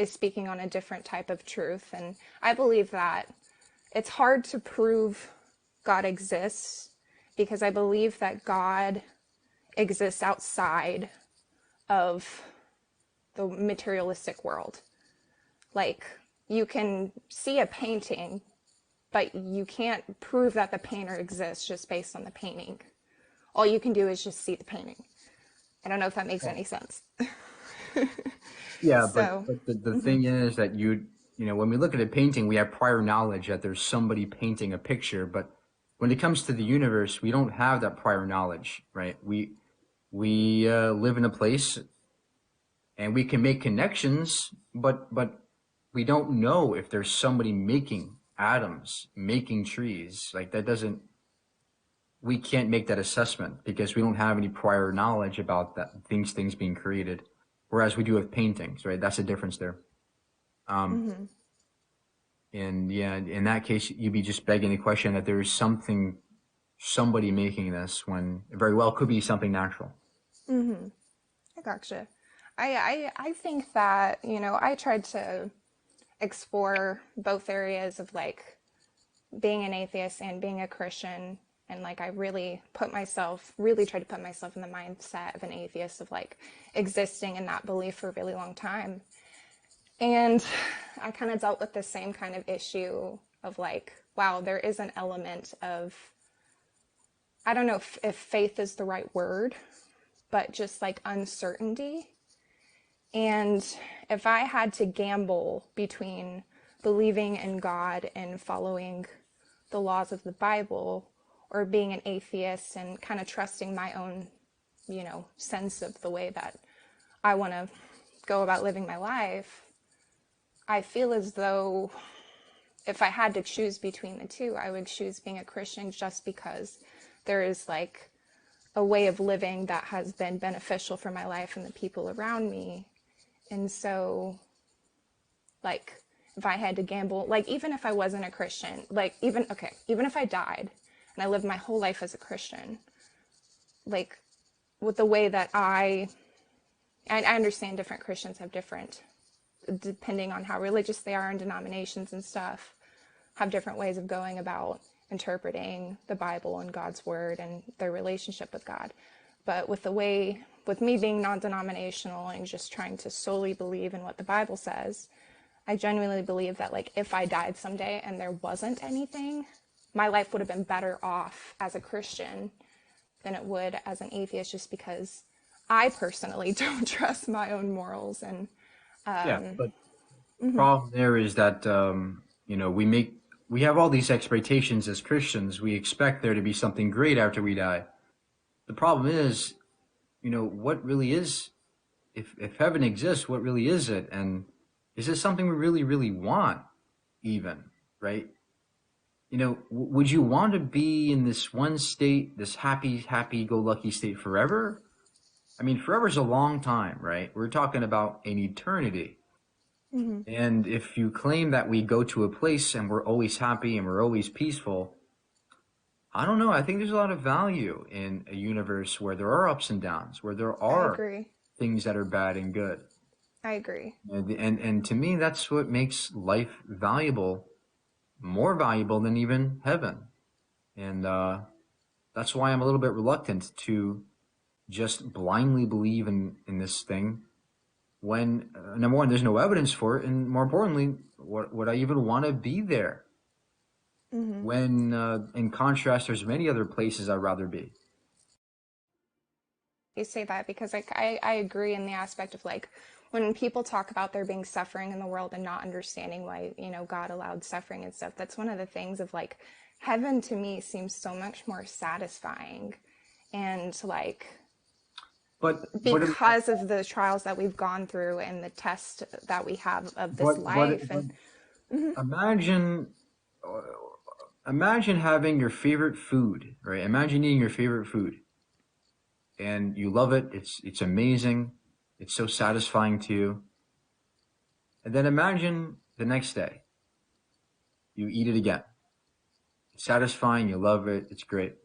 speaking on a different type of truth. And I believe that it's hard to prove God exists, because I believe that God exists outside of the materialistic world. Like, you can see a painting, but you can't prove that the painter exists just based on the painting. All you can do is just see the painting. I don't know if that makes any sense. Yeah, So, but the thing is that when we look at a painting, we have prior knowledge that there's somebody painting a picture, but when it comes to the universe, we don't have that prior knowledge, right? We live in a place, and we can make connections, but we don't know if there's somebody making atoms, making trees. Like we can't make that assessment because we don't have any prior knowledge about things being created, whereas we do with paintings, right? That's the difference there. And yeah, in that case, you'd be just begging the question that there is somebody making this, when it very well could be something natural. I gotcha. I think that, I tried to explore both areas of like being an atheist and being a Christian. And like, I really tried to put myself in the mindset of an atheist, of like existing in that belief for a really long time. And I kind of dealt with the same kind of issue of like, wow, there is an element of, I don't know if faith is the right word, but just like uncertainty. And if I had to gamble between believing in God and following the laws of the Bible, or being an atheist and kind of trusting my own, sense of the way that I want to go about living my life, I feel as though if I had to choose between the two, I would choose being a Christian, just because there is like a way of living that has been beneficial for my life and the people around me. And so, like, if I had to gamble, like, even if I wasn't a Christian, like, even if I died and I lived my whole life as a Christian, like, with the way that I understand different Christians have different, depending on how religious they are and denominations and stuff, have different ways of going about interpreting the Bible and God's word and their relationship with God. But with me being non-denominational and just trying to solely believe in what the Bible says, I genuinely believe that, like, if I died someday and there wasn't anything, my life would have been better off as a Christian than it would as an atheist, just because I personally don't trust my own morals. And Yeah, but the problem there is that we have all these expectations as Christians. We expect there to be something great after we die. The problem is, what really is, if heaven exists, what really is it? And is it something we really, really want even, right? Would you want to be in this one state, this happy-go-lucky state forever? I mean, forever is a long time, right? We're talking about an eternity. And if you claim that we go to a place and we're always happy and we're always peaceful, I don't know. I think there's a lot of value in a universe where there are ups and downs, where there I are agree. things that are bad and good. I agree. And to me, that's what makes life valuable, more valuable than even heaven. And that's why I'm a little bit reluctant to just blindly believe in this thing when number one, there's no evidence for it, and more importantly, what would I even want to be there? When in contrast, there's many other places I'd rather be. You say that because like I agree in the aspect of like when people talk about there being suffering in the world and not understanding why, you know, God allowed suffering and stuff, that's one of the things of like heaven to me seems so much more satisfying and like But because of the trials that we've gone through and the test that we have of this life but and imagine imagine having your favorite food, right? Imagine eating your favorite food, and you love it. It's amazing. It's so satisfying to you. And then imagine the next day you eat it again. It's satisfying. You love it. It's great.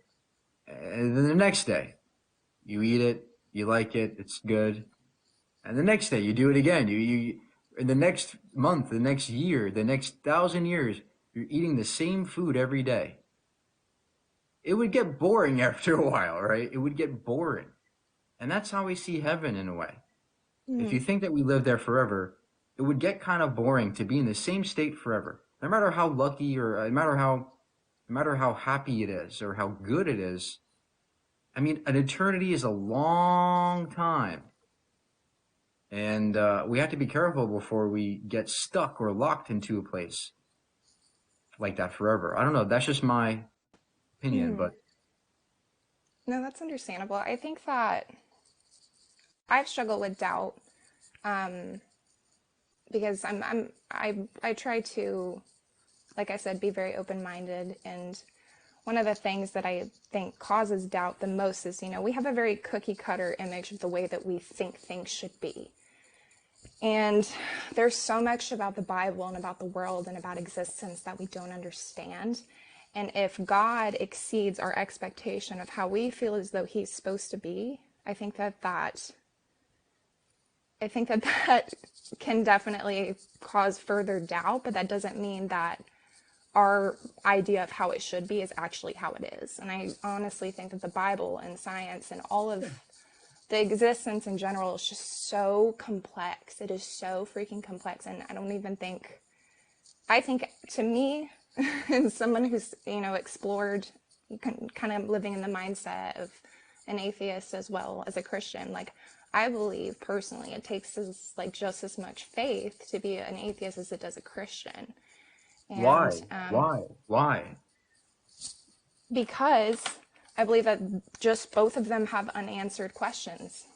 And then the next day you eat it. You like it. It's good. And the next day you do it again. You in the next month, the next year, the next 1,000 years, you're eating the same food every day. It would get boring after a while, right? It would get boring. And that's how we see heaven in a way. If you think that we live there forever, it would get kind of boring to be in the same state forever. No matter how lucky or no matter how happy it is or how good it is. I mean, an eternity is a long time. And we have to be careful before we get stuck or locked into a place like that forever. I don't know. That's just my opinion, but no, that's understandable. I think that I've struggled with doubt um, because I try to, like I said, be very open-minded. And one of the things that I think causes doubt the most is, you know, we have a very cookie cutter image of the way that we think things should be. And there's so much about the Bible and about the world and about existence that we don't understand. And if God exceeds our expectation of how we feel as though he's supposed to be, I think that that can definitely cause further doubt, but that doesn't mean that our idea of how it should be is actually how it is. And I honestly think that the Bible and science and all of the existence in general is just so complex. It is so freaking complex. And I think to me, as someone who's, you know, explored kind of living in the mindset of an atheist as well as a Christian, like I believe personally it takes just as much faith to be an atheist as it does a Christian. why? And Why? because I believe that just both of them have unanswered questions.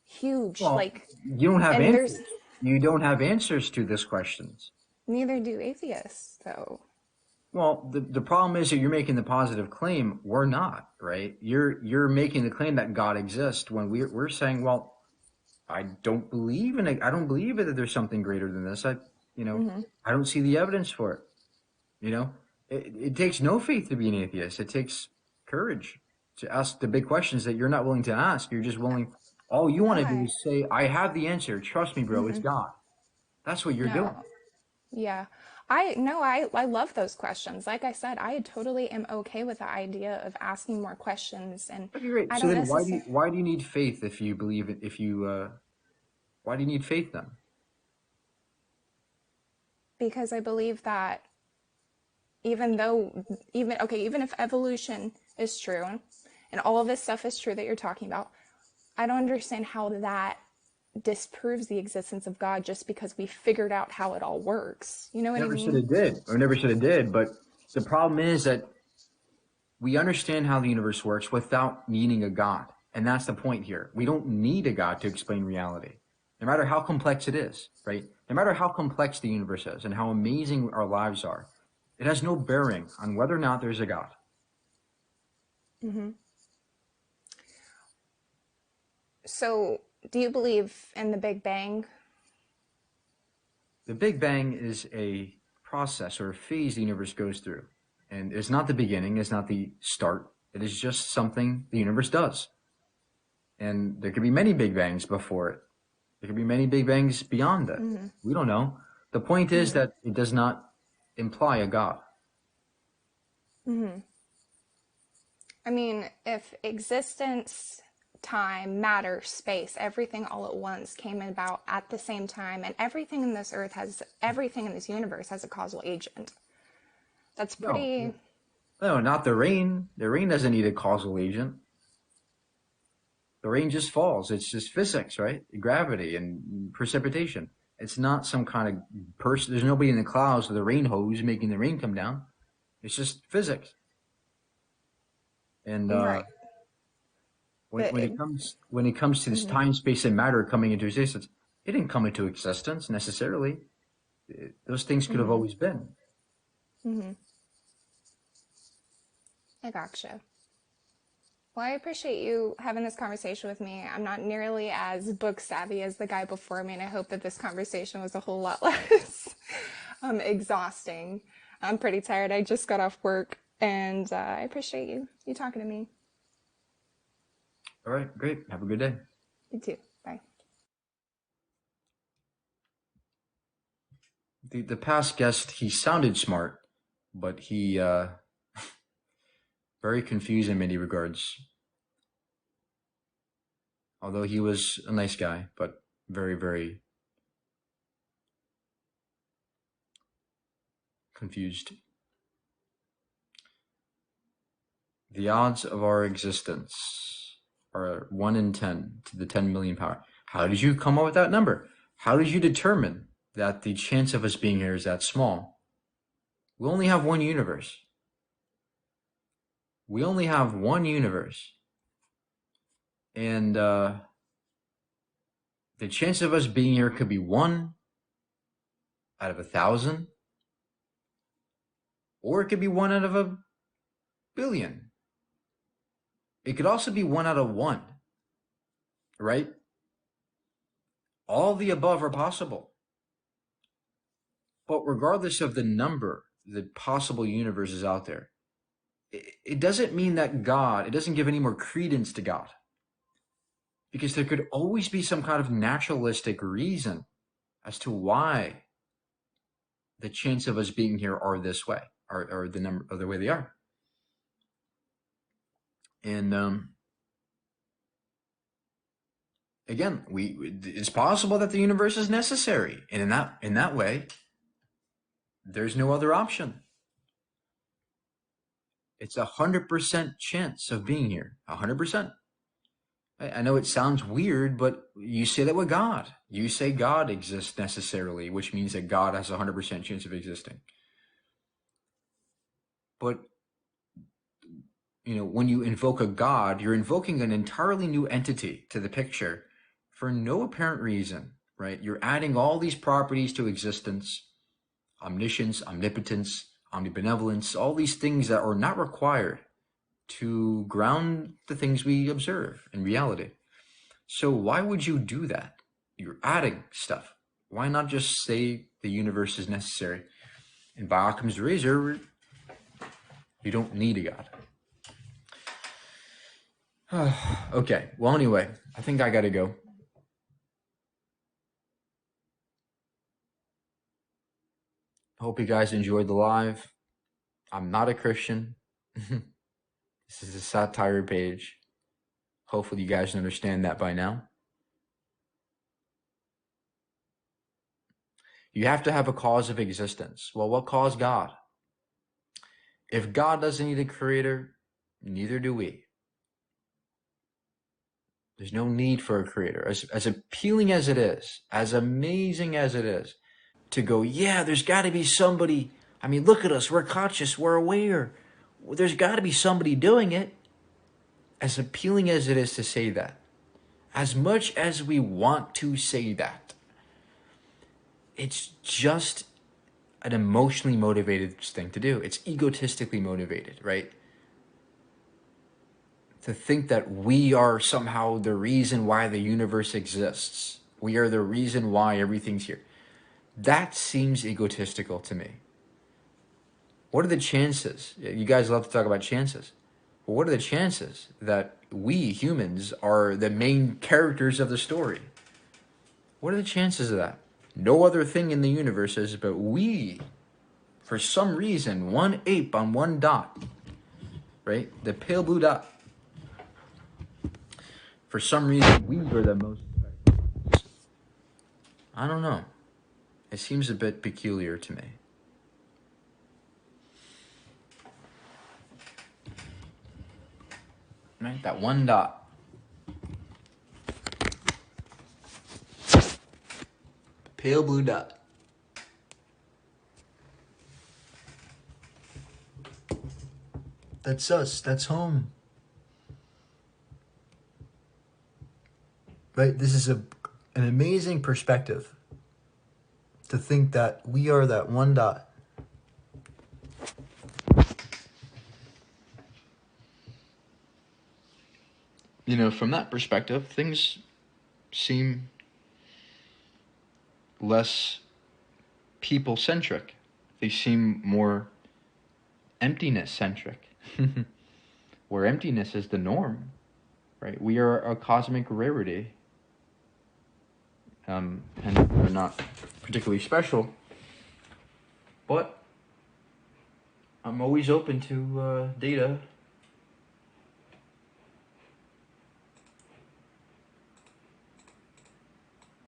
Huge, Well, like, you don't have and there's answers. You don't have answers to these questions. neither do atheists, though. Well, the problem is that you're making the positive claim. We're not, right? You're making the claim that God exists when we're saying, well, I don't believe in it. I don't believe it that there's something greater than this. I don't see the evidence for it. You know, it takes no faith to be an atheist. It takes courage to ask the big questions that you're not willing to ask. You're just willing. All you want to do Why? is say, I have the answer. Trust me, bro. It's God. That's what you're doing. No. Yeah. I love those questions. Like I said, I totally am okay with the idea of asking more questions, and Okay, great. I So don't then necessarily, why do you need faith if you believe it, why do you need faith then? because I believe that even if evolution is true and all of this stuff is true that you're talking about, I don't understand how that disproves the existence of God just because we figured out how it all works. You know what I Never said mean? it did, or never said it did. But the problem is that we understand how the universe works without needing a God. And that's the point here. We don't need a God to explain reality, no matter how complex it is, right? No matter how complex the universe is and how amazing our lives are, it has no bearing on whether or not there's a God. So, do you believe in the Big Bang? The Big Bang is a process or a phase the universe goes through. And it's not the beginning, it's not the start. It is just something the universe does. And there could be many Big Bangs before it. There could be many Big Bangs beyond that. We don't know. The point is that it does not imply a God. I mean, if existence time, matter, space, everything all at once came about at the same time, and everything in this universe has a causal agent. That's No, pretty. no, not the rain. The rain doesn't need a causal agent. The rain just falls. It's just physics, right? Gravity and precipitation. It's not some kind of person. There's nobody in the clouds with a rain hose making the rain come down. It's just physics. And Right. when But it comes to this time, space, and matter coming into existence, it didn't come into existence necessarily. Those things could have always been. I gotcha. Well, I appreciate you having this conversation with me. I'm not nearly as book savvy as the guy before me, and I hope that this conversation was a whole lot less exhausting. I'm pretty tired. I just got off work, and I appreciate you talking to me. All right, great. Have a good day. You too. Bye. The past guest, he sounded smart, but he very confused in many regards. Although he was a nice guy, but very, very confused. The odds of our existence are 1 in 10 to the 10 million power. How did you come up with that number? How did you determine that the chance of us being here is that small? We only have one universe. We only have one universe. And the chance of us being here could be 1 out of 1,000, or it could be 1 out of 1,000,000,000. It could also be 1 out of 1, right? All the above are possible. But regardless of the number, the possible universes out there, it doesn't mean that God, it doesn't give any more credence to God. Because there could always be some kind of naturalistic reason as to why the chance of us being here are this way, or the number, or the way they are. And again, it's possible that the universe is necessary, and in that way, there's no other option. It's 100% chance of being here, 100%. I know it sounds weird, but you say that with God. You say God exists necessarily, which means that God has a 100% chance of existing. But, when you invoke a God, you're invoking an entirely new entity to the picture for no apparent reason, right? You're adding all these properties to existence: omniscience, omnipotence, omnibenevolence, all these things that are not required to ground the things we observe in reality. So why would you do that? You're adding stuff. Why not just say the universe is necessary? And by Occam's razor, you don't need a God. Okay, well, anyway, I think I gotta go. Hope you guys enjoyed the live. I'm not a Christian. This is a satire page. Hopefully you guys understand that by now. You have to have a cause of existence. Well, what caused God? If God doesn't need a creator, neither do we. There's no need for a creator. As appealing as it is, as amazing as it is, to go, yeah, there's got to be somebody. I mean, look at us. We're conscious. We're aware. There's got to be somebody doing it. As appealing as it is to say that, as much as we want to say that, it's just an emotionally motivated thing to do. It's egotistically motivated, right? To think that we are somehow the reason why the universe exists. We are the reason why everything's here. That seems egotistical to me. What are the chances? You guys love to talk about chances. Well, what are the chances that we humans are the main characters of the story? What are the chances of that? No other thing in the universe is, but we, for some reason, one ape on one dot, right? The pale blue dot. for some reason, we are the most special. I don't know. It seems a bit peculiar to me. Right? That one dot. Pale blue dot. That's us. That's home. Right? This is an amazing perspective to think that we are that one dot. You know, from that perspective, things seem less people-centric. They seem more emptiness-centric, where emptiness is the norm, right? We are a cosmic rarity, and we're not particularly special, but I'm always open to data